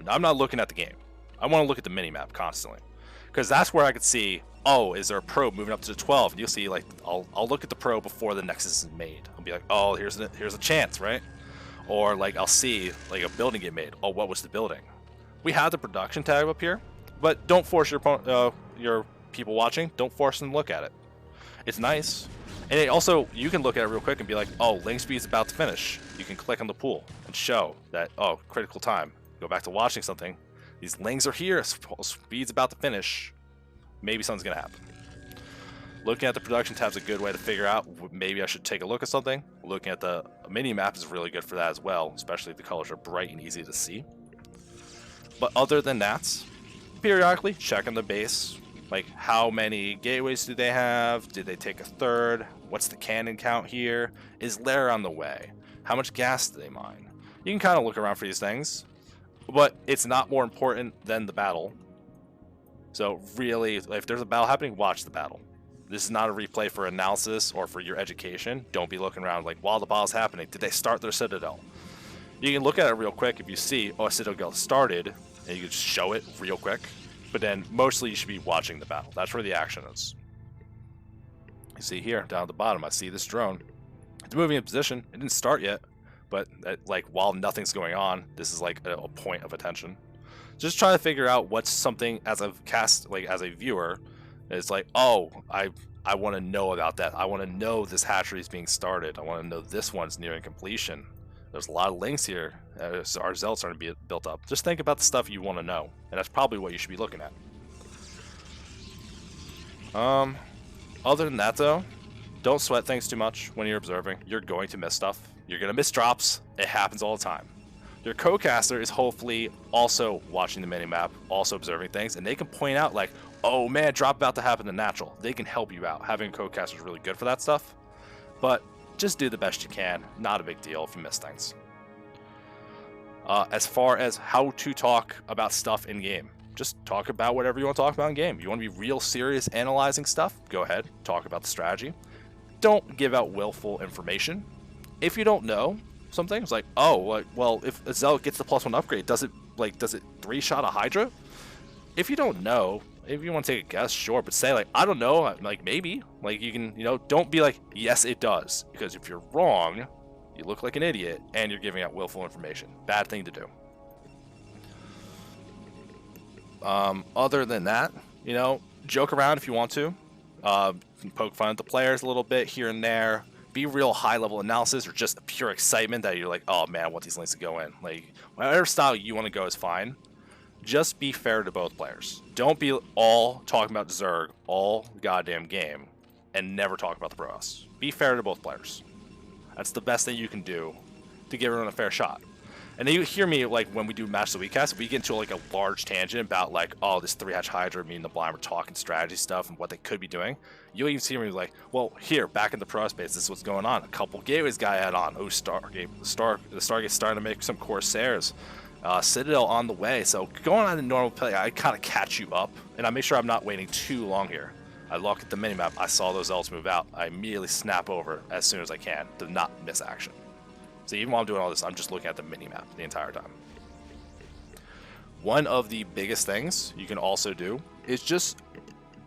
I'm not looking at the game. I want to look at the mini-map constantly. Because that's where I could see, oh, is there a probe moving up to the 12? And you'll see, like, I'll look at the probe before the Nexus is made. I'll be like, oh, here's a chance, right? Or, like, I'll see, like, a building get made. Oh, what was the building? We have the production tab up here, but don't force your people watching, don't force them to look at it. It's nice. And it also, you can look at it real quick and be like, oh, link speed's about to finish. You can click on the pool and show that, oh, critical time. Go back to watching something. These links are here. Speed's about to finish. Maybe something's going to happen. Looking at the production tab is a good way to figure out maybe I should take a look at something. Looking at the mini map is really good for that as well, especially if the colors are bright and easy to see. But other than that, periodically check on the base. Like, how many gateways do they have? Did they take a third? What's the cannon count here? Is Lair on the way? How much gas do they mine? You can kind of look around for these things, but it's not more important than the battle. So really, if there's a battle happening, watch the battle. This is not a replay for analysis or for your education. Don't be looking around like, while the battle's happening, did they start their citadel? You can look at it real quick if you see, oh, a citadel started, and you can just show it real quick. but then mostly you should be watching the battle. That's where the action is. You see here, down at the bottom, I see this drone. It's moving in position. It didn't start yet, but like while nothing's going on, this is like a point of attention. Just try to figure out what's something as a as a viewer, it's like, oh, I want to know about that. I want to know this hatchery is being started. I want to know this one's nearing completion. There's a lot of links here as our zealots are going to be built up. Just think about the stuff you want to know, and that's probably what you should be looking at. Other than that, though, don't sweat things too much when you're observing. You're going to miss stuff. You're going to miss drops. It happens all the time. Your co-caster is hopefully also watching the minimap, also observing things, and they can point out like, oh man, drop about to happen in natural. They can help you out. Having a co-caster is really good for that stuff. But just do the best you can. Not a big deal if you miss things. As far as how to talk about stuff in game, just talk about whatever you want to talk about in game. You want to be real serious analyzing stuff? Go ahead, talk about the strategy. Don't give out willful information. If you don't know something, it's like, oh, like, well, if a zealot gets the +1 upgrade, does it 3-shot a Hydra? If you don't know, if you want to take a guess, sure, but say like, I don't know, like maybe, like you can, don't be like, yes, it does, because if you're wrong, you look like an idiot and you're giving out willful information. Bad thing to do. Other than that, joke around if you want to. Poke fun at the players a little bit here and there. Be real high-level analysis or just pure excitement that you're like, oh man, I want these links to go in. Like, whatever style you want to go is fine. Just be fair to both players. Don't be all talking about Zerg all goddamn game and never talk about the pros. Be fair to both players. That's the best thing you can do to give everyone a fair shot. And then you hear me, like, when we do Match of the Week cast, we get into, like, a large tangent about, like, oh, this 3-hatch Hydra, me and the blind, we're talking strategy stuff and what they could be doing. You'll even see me, like, well, here, back in the pro space, this is what's going on. A couple gateways got add on. Oh, the Stargate's starting to make some Corsairs. Citadel on the way. So, going on the normal play, I kind of catch you up, and I make sure I'm not waiting too long here. I look at the minimap, I saw those elves move out. I immediately snap over as soon as I can to not miss action. So even while I'm doing all this, I'm just looking at the minimap the entire time. One of the biggest things you can also do is just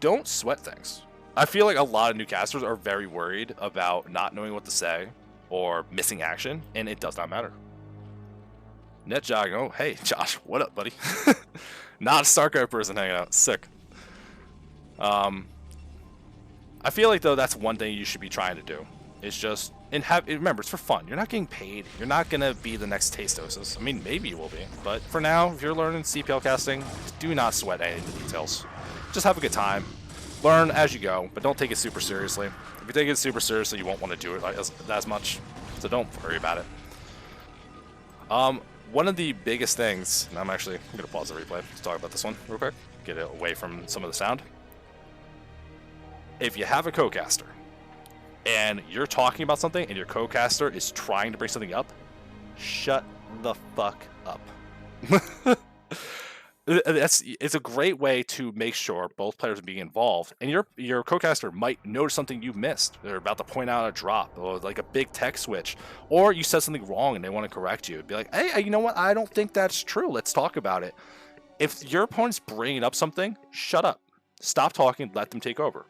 don't sweat things. I feel like a lot of new casters are very worried about not knowing what to say or missing action, and it does not matter. Net jogging. Oh, hey, Josh, what up, buddy? Not a StarCraft person hanging out. Sick. I feel like, though, that's one thing you should be trying to do. It's just, remember, it's for fun. You're not getting paid. You're not going to be the next Tastosis. I mean, maybe you will be. But for now, if you're learning CPL casting, do not sweat any of the details. Just have a good time. Learn as you go, but don't take it super seriously. If you take it super seriously, you won't want to do it as much. So don't worry about it. One of the biggest things, and I'm going to pause the replay to talk about this one real quick. Get it away from some of the sound. If you have a co-caster, and you're talking about something and your co-caster is trying to bring something up, shut the fuck up. It's a great way to make sure both players are being involved, and your co-caster might notice something you missed. They're about to point out a drop or like a big tech switch, or you said something wrong and they want to correct you. It'd be like, hey, you know what? I don't think that's true. Let's talk about it. If your opponent's bringing up something, shut up. Stop talking. Let them take over.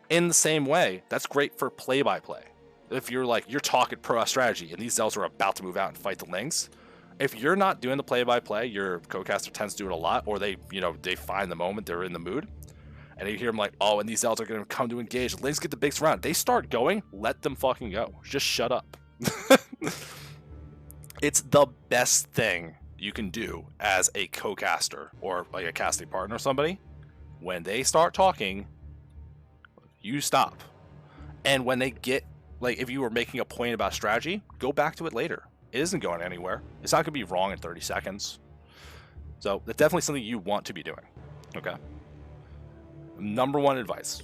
In the same way, that's great for play-by-play. If you're talking pro strategy and these Zealots are about to move out and fight the Lings, if you're not doing the play-by-play, your co-caster tends to do it a lot, or they find the moment, they're in the mood, and you hear them like, oh, and these Zealots are going to come to engage. The Lings get the big surround. They start going, let them fucking go. Just shut up. It's the best thing you can do as a co-caster or like a casting partner or somebody. When they start talking, you stop. And when they get, like, if you were making a point about strategy, go back to it later. It isn't going anywhere. It's not going to be wrong in 30 seconds. So that's definitely something you want to be doing. Okay. Number one advice.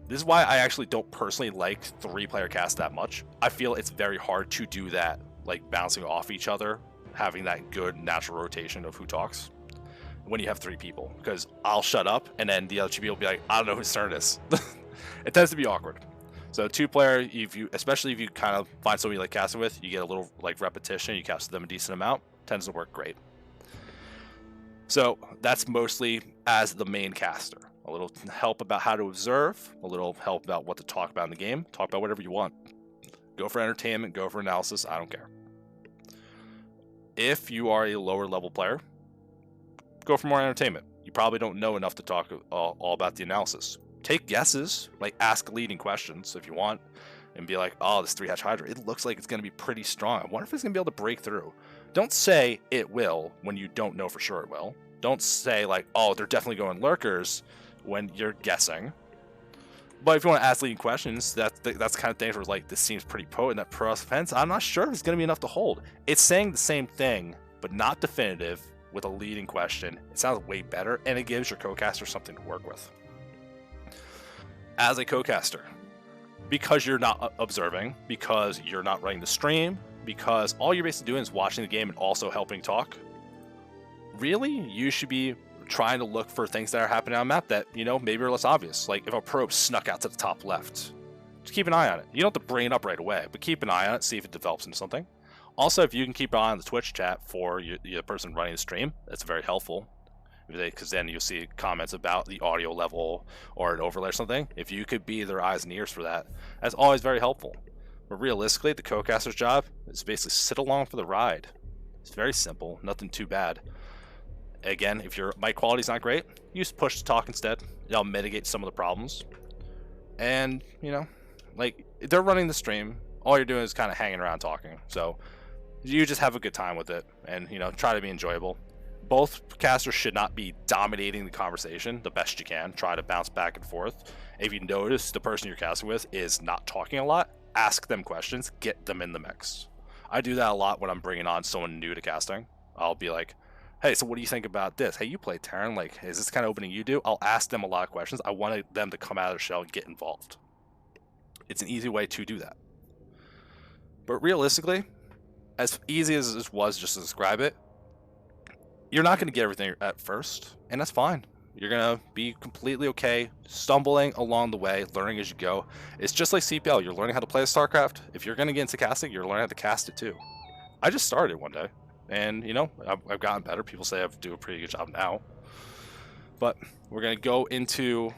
This is why I actually don't personally like 3-player cast that much. I feel it's very hard to do that, like bouncing off each other, having that good natural rotation of who talks when you have 3 people. Because I'll shut up and then the other 2 people will be like, I don't know whose turn it is. It tends to be awkward. So 2-player, especially if you kind of find somebody you like casting with, you get a little like repetition, you cast them a decent amount, tends to work great. So that's mostly as the main caster. A little help about how to observe, a little help about what to talk about in the game. Talk about whatever you want. Go for entertainment, go for analysis, I don't care. If you are a lower level player, go for more entertainment. You probably don't know enough to talk all about the analysis. Take guesses, like ask leading questions if you want, and be like, oh, this 3-hatch Hydra, it looks like it's going to be pretty strong. I wonder if it's going to be able to break through. Don't say it will when you don't know for sure it will. Don't say like, oh, they're definitely going lurkers when you're guessing. But if you want to ask leading questions, that's the kind of thing where like, this seems pretty potent, that pro offense, I'm not sure if it's going to be enough to hold. It's saying the same thing, but not definitive with a leading question. It sounds way better, and it gives your co-caster something to work with. As a co-caster, because you're not observing, because you're not running the stream, because all you're basically doing is watching the game and also helping talk, really, you should be trying to look for things that are happening on the map that, you know, maybe are less obvious. Like if a probe snuck out to the top left, just keep an eye on it. You don't have to bring it up right away, but keep an eye on it, see if it develops into something. Also, if you can keep an eye on the Twitch chat for the person running the stream, that's very helpful. Because then you'll see comments about the audio level or an overlay or something. If you could be their eyes and ears for that, that's always very helpful. But realistically, the co-caster's job is basically sit along for the ride. It's very simple, nothing too bad. Again, if your mic quality's not great, use push to talk instead. It'll mitigate some of the problems. And, you know, like, they're running the stream. All you're doing is kind of hanging around talking. So you just have a good time with it and, you know, try to be enjoyable. Both casters should not be dominating the conversation the best you can. Try to bounce back and forth. If you notice the person you're casting with is not talking a lot, ask them questions, get them in the mix. I do that a lot when I'm bringing on someone new to casting. I'll be like, hey, so what do you think about this? Hey, you play Terran, like, is this kind of opening you do? I'll ask them a lot of questions. I want them to come out of their shell and get involved. It's an easy way to do that. But realistically, as easy as it was just to describe it, you're not going to get everything at first, and that's fine. You're going to be completely okay, stumbling along the way, learning as you go. It's just like CPL. You're learning how to play StarCraft. If you're going to get into casting, you're learning how to cast it too. I just started one day, and, you know, I've gotten better. People say I do a pretty good job now. But we're going to go into...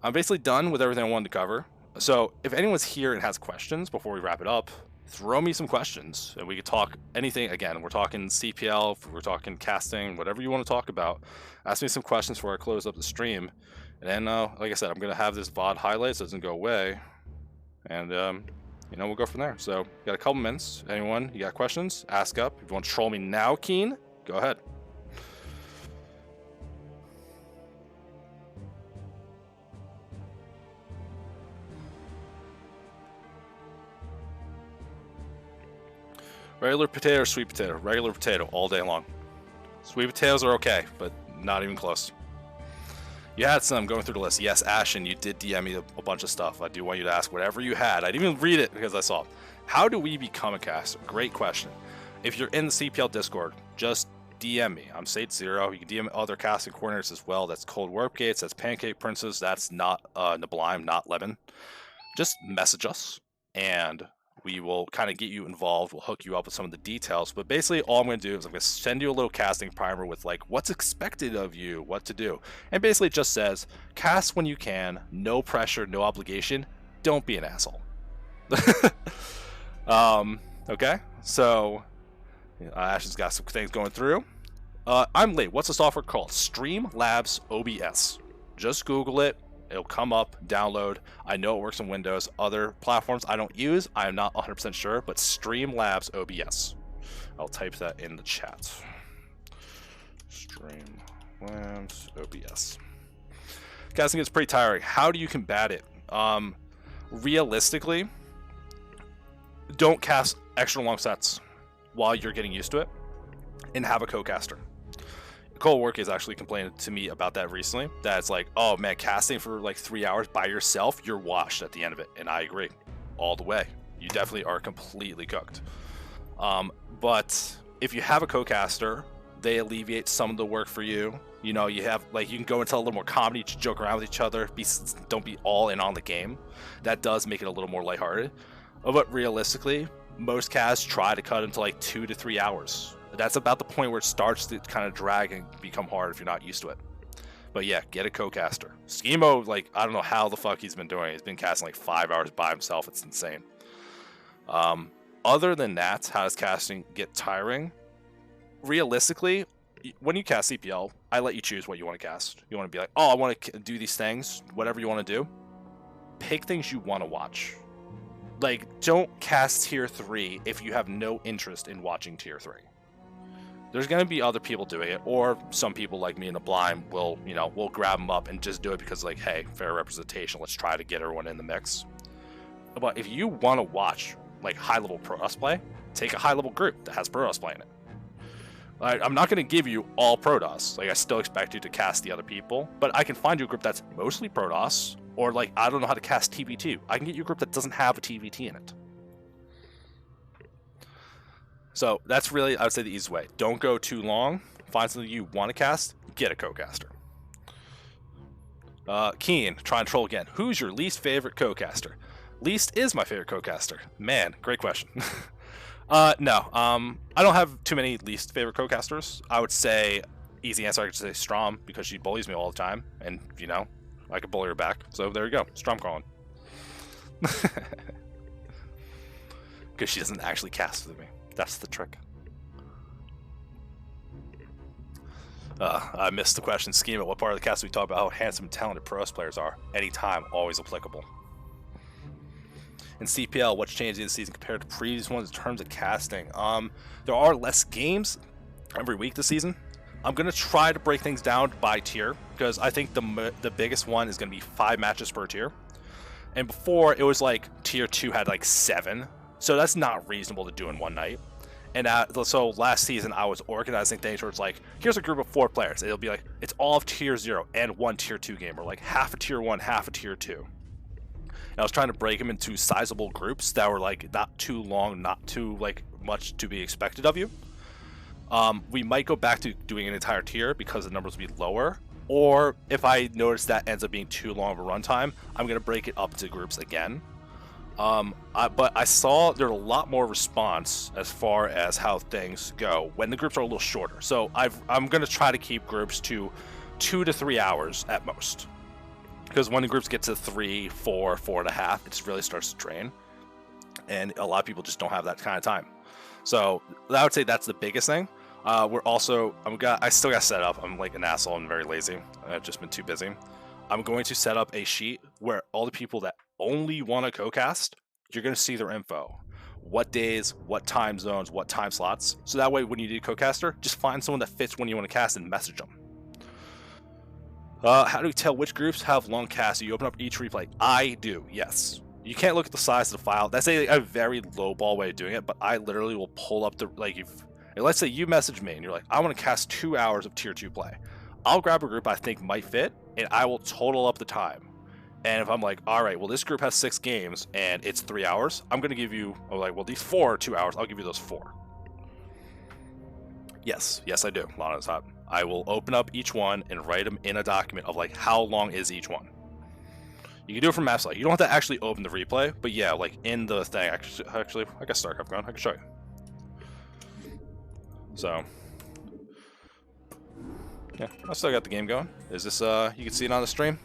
I'm basically done with everything I wanted to cover. So if anyone's here and has questions before we wrap it up, throw me some questions and we could talk anything. Again, we're talking CPL, we're talking casting, whatever you want to talk about. Ask me some questions before I close up the stream. And then, like I said, I'm going to have this VOD highlight so it doesn't go away. And, you know, we'll go from there. So, got a couple minutes. Anyone, you got questions? Ask up. If you want to troll me now, Keen, go ahead. Regular potato or sweet potato? Regular potato all day long. Sweet potatoes are okay, but not even close. You had some going through the list. Yes, Ashen, you did DM me a bunch of stuff. I do want you to ask whatever you had. I didn't even read it because I saw it. How do we become a caster? Great question. If you're in the CPL Discord, just DM me. I'm Saetzero. You can DM other casting coordinators as well. That's Cold Warp Gates. That's Pancake Princess. That's not Nablime, not Lemon. Just message us, and we will kind of get you involved. We'll hook you up with some of the details. But basically, all I'm going to do is I'm going to send you a little casting primer with, like, what's expected of you, what to do. And basically it just says, cast when you can, no pressure, no obligation. Don't be an asshole. Okay, so Ash's got some things going through. I'm late. What's the software called? Streamlabs OBS. Just Google it. It'll come up, download. I know it works on Windows. Other platforms I don't use, I'm not 100% sure, but Streamlabs OBS. I'll type that in the chat. Streamlabs OBS. Casting is pretty tiring. How do you combat it? Realistically, don't cast extra long sets while you're getting used to it, and have a co-caster. Cole Work is actually complaining to me about that recently. That it's like, oh man, casting for like 3 hours by yourself, you're washed at the end of it. And I agree, all the way. You definitely are completely cooked. But if you have a co-caster, they alleviate some of the work for you. You know, you have, like, you can go into a little more comedy, joke around with each other. Don't be all in on the game. That does make it a little more lighthearted. But realistically, most casts try to cut into like 2 to 3 hours. That's about the point where it starts to kind of drag and become hard if you're not used to it. But yeah, get a co-caster. Schemo, like, I don't know how the fuck he's been doing. He's been casting like 5 hours by himself. It's insane. Other than that, how does casting get tiring? Realistically, when you cast CPL, I let you choose what you want to cast. You want to be like, oh, I want to do these things, whatever you want to do. Pick things you want to watch. Like, don't cast tier 3 if you have no interest in watching tier 3. There's going to be other people doing it, or some people like me in the blind will, we'll grab them up and just do it because, like, hey, fair representation, let's try to get everyone in the mix. But if you want to watch, like, high-level Protoss play, take a high-level group that has Protoss play in it. Like, I'm not going to give you all Protoss. Like, I still expect you to cast the other people, but I can find you a group that's mostly Protoss, or, like, I don't know how to cast TVT. I can get you a group that doesn't have a TVT in it. So that's really, I would say, the easiest way. Don't go too long. Find something you want to cast. Get a co-caster. Keen, try and troll again. Who's your least favorite co-caster? Least is my favorite co-caster. Man, great question. No, I don't have too many least favorite co-casters. I would say, easy answer, I could say Strom, because she bullies me all the time. And, I could bully her back. So there you go. Strom calling. Because she doesn't actually cast with me. That's the trick. I missed the question. Schema, what part of the cast we talk about how handsome and talented Protoss players are? Anytime, always applicable. In CPL, what's changed this season compared to previous ones in terms of casting? There are less games every week this season. I'm going to try to break things down by tier, because I think the biggest one is going to be 5 matches per tier. And before, it was like tier 2 had like 7. So that's not reasonable to do in one night. And so last season, I was organizing things where it's like, here's a group of 4 players. It'll be like, it's all of tier 0 and 1 tier 2 game, or like half a tier 1, half a tier 2. And I was trying to break them into sizable groups that were like not too long, not too like much to be expected of you. We might go back to doing an entire tier because the numbers will be lower. Or if I notice that ends up being too long of a runtime, I'm going to break it up to groups again. But I saw there's a lot more response as far as how things go when the groups are a little shorter. So I'm going to try to keep groups to 2 to 3 hours at most. Because when the groups get to 3, 4, 4.5, it just really starts to drain. And a lot of people just don't have that kind of time. So I would say that's the biggest thing. I still got set up. I'm like an asshole and very lazy. I've just been too busy. I'm going to set up a sheet where all the people that only want to co-cast, you're going to see their info. What days, what time zones, what time slots. So that way when you do co-caster, just find someone that fits when you want to cast and message them. How do we tell which groups have long casts? Do you open up each replay? I do, yes. You can't look at the size of the file. That's a very low ball way of doing it, but I literally will pull up let's say you message me and you're like, I want to cast 2 hours of tier 2 play. I'll grab a group I think might fit, and I will total up the time. And if I'm like, all right, well, this group has 6 games and it's 3 hours, I'm going to give you, these 4 are 2 hours. I'll give you those 4. Yes, I do. A lot of the time. I will open up each one and write them in a document of like how long is each one. You can do it from Maps. You don't have to actually open the replay, but yeah, like in the thing. Actually, I got StarCraft going. I can show you. So, yeah, I still got the game going. Is this you can see it on the stream?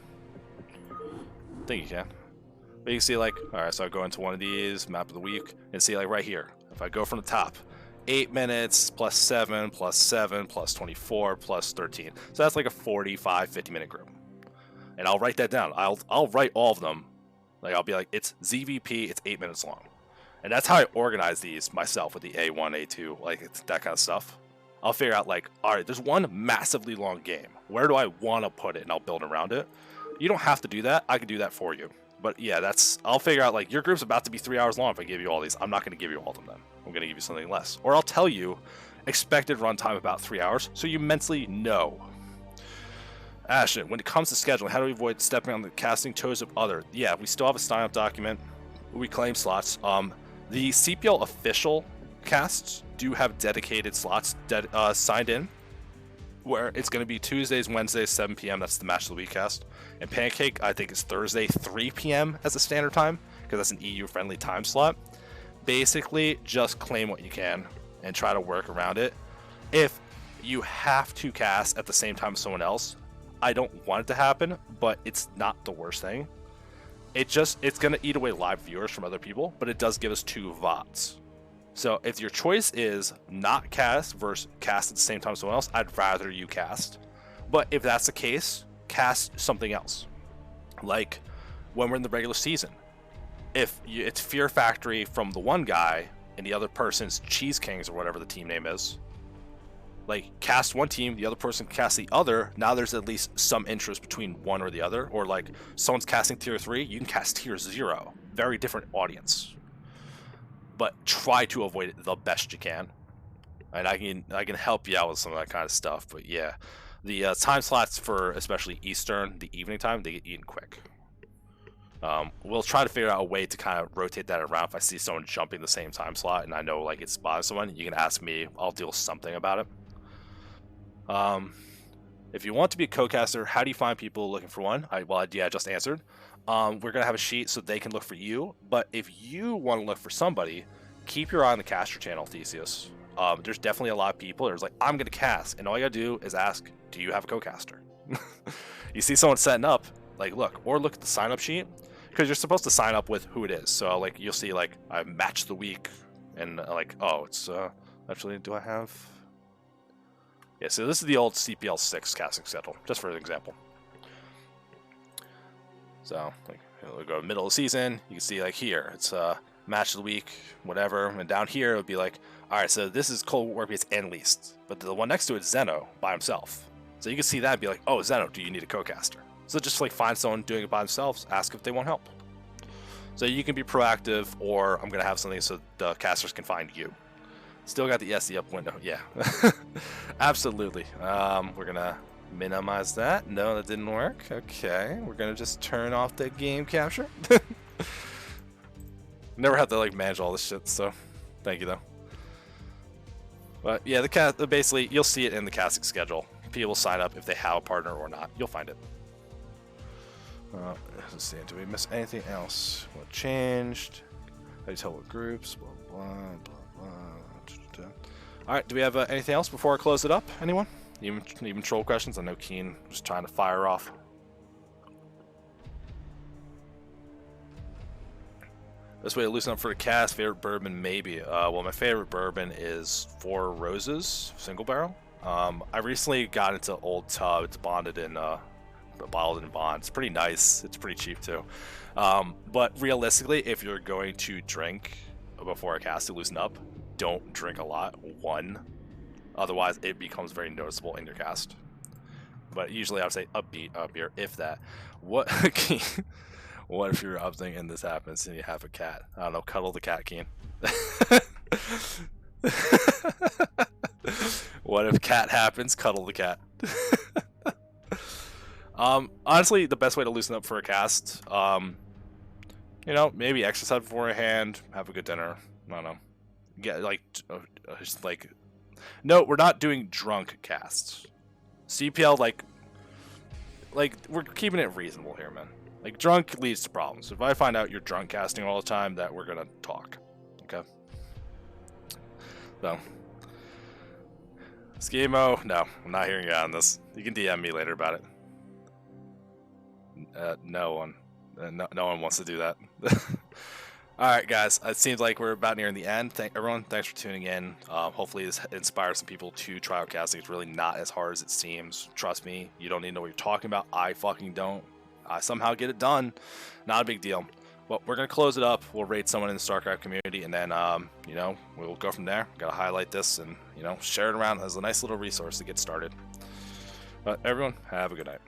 I think you can. But you can see like, all right, so I go into one of these map of the week and see like right here. If I go from the top, 8 minutes plus 7 plus 7 plus 24 plus 13. So that's like a 45, 50-minute group. And I'll write that down. I'll write all of them. Like I'll be like, it's ZVP, it's 8 minutes long. And that's how I organize these myself with the A1, A2, like it's that kind of stuff. I'll figure out like, all right, there's one massively long game. Where do I want to put it? And I'll build around it. You don't have to do that. I can do that for you. But yeah, I'll figure out like your group's about to be 3 hours long if I give you all these. I'm not going to give you all of them then. I'm going to give you something less. Or I'll tell you expected runtime about 3 hours so you mentally know. Ashton, when it comes to scheduling, how do we avoid stepping on the casting toes of other? Yeah, we still have a sign-up document. We claim slots. The CPL official casts do have dedicated slots signed in, where it's going to be Tuesdays, Wednesdays, 7 p.m. That's the Match of the Week cast. And Pancake, I think, is Thursday, 3 p.m. as a standard time, because that's an EU-friendly time slot. Basically, just claim what you can and try to work around it. If you have to cast at the same time as someone else, I don't want it to happen, but it's not the worst thing. It's gonna eat away live viewers from other people, but it does give us 2 VODs. So if your choice is not cast versus cast at the same time as someone else, I'd rather you cast. But if that's the case, cast something else. Like when we're in the regular season, if it's Fear Factory from the one guy and the other person's Cheese Kings or whatever the team name is, like cast one team, the other person casts the other. Now there's at least some interest between one or the other. Or like someone's casting tier 3, you can cast tier 0. Very different audience. But try to avoid it the best you can. And I can help you out with some of that kind of stuff. But yeah, the time slots for especially Eastern, the evening time, they get eaten quick. We'll try to figure out a way to kind of rotate that around. If I see someone jumping the same time slot and I know like it's bothering someone, you can ask me. I'll deal something about it. If you want to be a co-caster, how do you find people looking for one? I just answered. We're going to have a sheet so they can look for you. But if you want to look for somebody, keep your eye on the caster channel, Theseus. There's definitely a lot of people. There's like, I'm going to cast. And all you got to do is ask, do you have a co-caster? You see someone setting up, like look at the sign-up sheet. Because you're supposed to sign up with who it is. So like you'll see like, I match the week. And like, oh, it's actually, do I have... Yeah, so this is the old CPL 6 casting schedule, just for an example. So, like, we'll go middle of the season, you can see, like, here, it's match of the week, whatever, and down here, it would be like, alright, so this is Cold Warbeats and Least, but the one next to it is Zeno by himself. So you can see that and be like, oh, Zeno, do you need a co-caster? So just, like, find someone doing it by themselves, ask if they want help. So you can be proactive, or I'm going to have something so the casters can find you. Still got the SD up window, yeah. Absolutely. We're gonna minimize that. No, that didn't work. Okay, we're gonna just turn off the game capture. Never have to like manage all this shit, so thank you though. But yeah, basically you'll see it in the casting schedule. People sign up if they have a partner or not. You'll find it. Let's see. Do we miss anything else? What changed? How do you tell what groups? Blah blah blah blah. Alright, do we have anything else before I close it up? Anyone? Even troll questions? I know Keen was trying to fire off. Best way to loosen up for the cast, favorite bourbon, maybe. Well, my favorite bourbon is Four Roses, single barrel. I recently got into Old Tub. It's bottled in bond. It's pretty nice. It's pretty cheap too. But realistically, if you're going to drink before a cast to loosen up, don't drink a lot. Otherwise it becomes very noticeable in your cast. But usually I would say upbeat beer, if that. What what if you're upping and this happens and you have a cat? I don't know, cuddle the cat, Keen. What if cat happens? Cuddle the cat. Honestly, the best way to loosen up for a cast, you know, maybe exercise beforehand, have a good dinner. I don't know. Get just like, no, we're not doing drunk casts. CPL, like we're keeping it reasonable here, man. Like drunk leads to problems. If I find out you're drunk casting all the time, that we're gonna talk. Okay. So, Schemo, no, I'm not hearing you out on this. You can DM me later about it. No one wants to do that. Alright guys, it seems like we're about nearing the end. Everyone, thanks for tuning in. Hopefully this inspires some people to try out casting. It's really not as hard as it seems. Trust me, you don't need to know what you're talking about. I fucking don't. I somehow get it done. Not a big deal. But we're going to close it up. We'll rate someone in the StarCraft community, and then, you know, we'll go from there. Got to highlight this and, you know, share it around as a nice little resource to get started. But everyone, have a good night.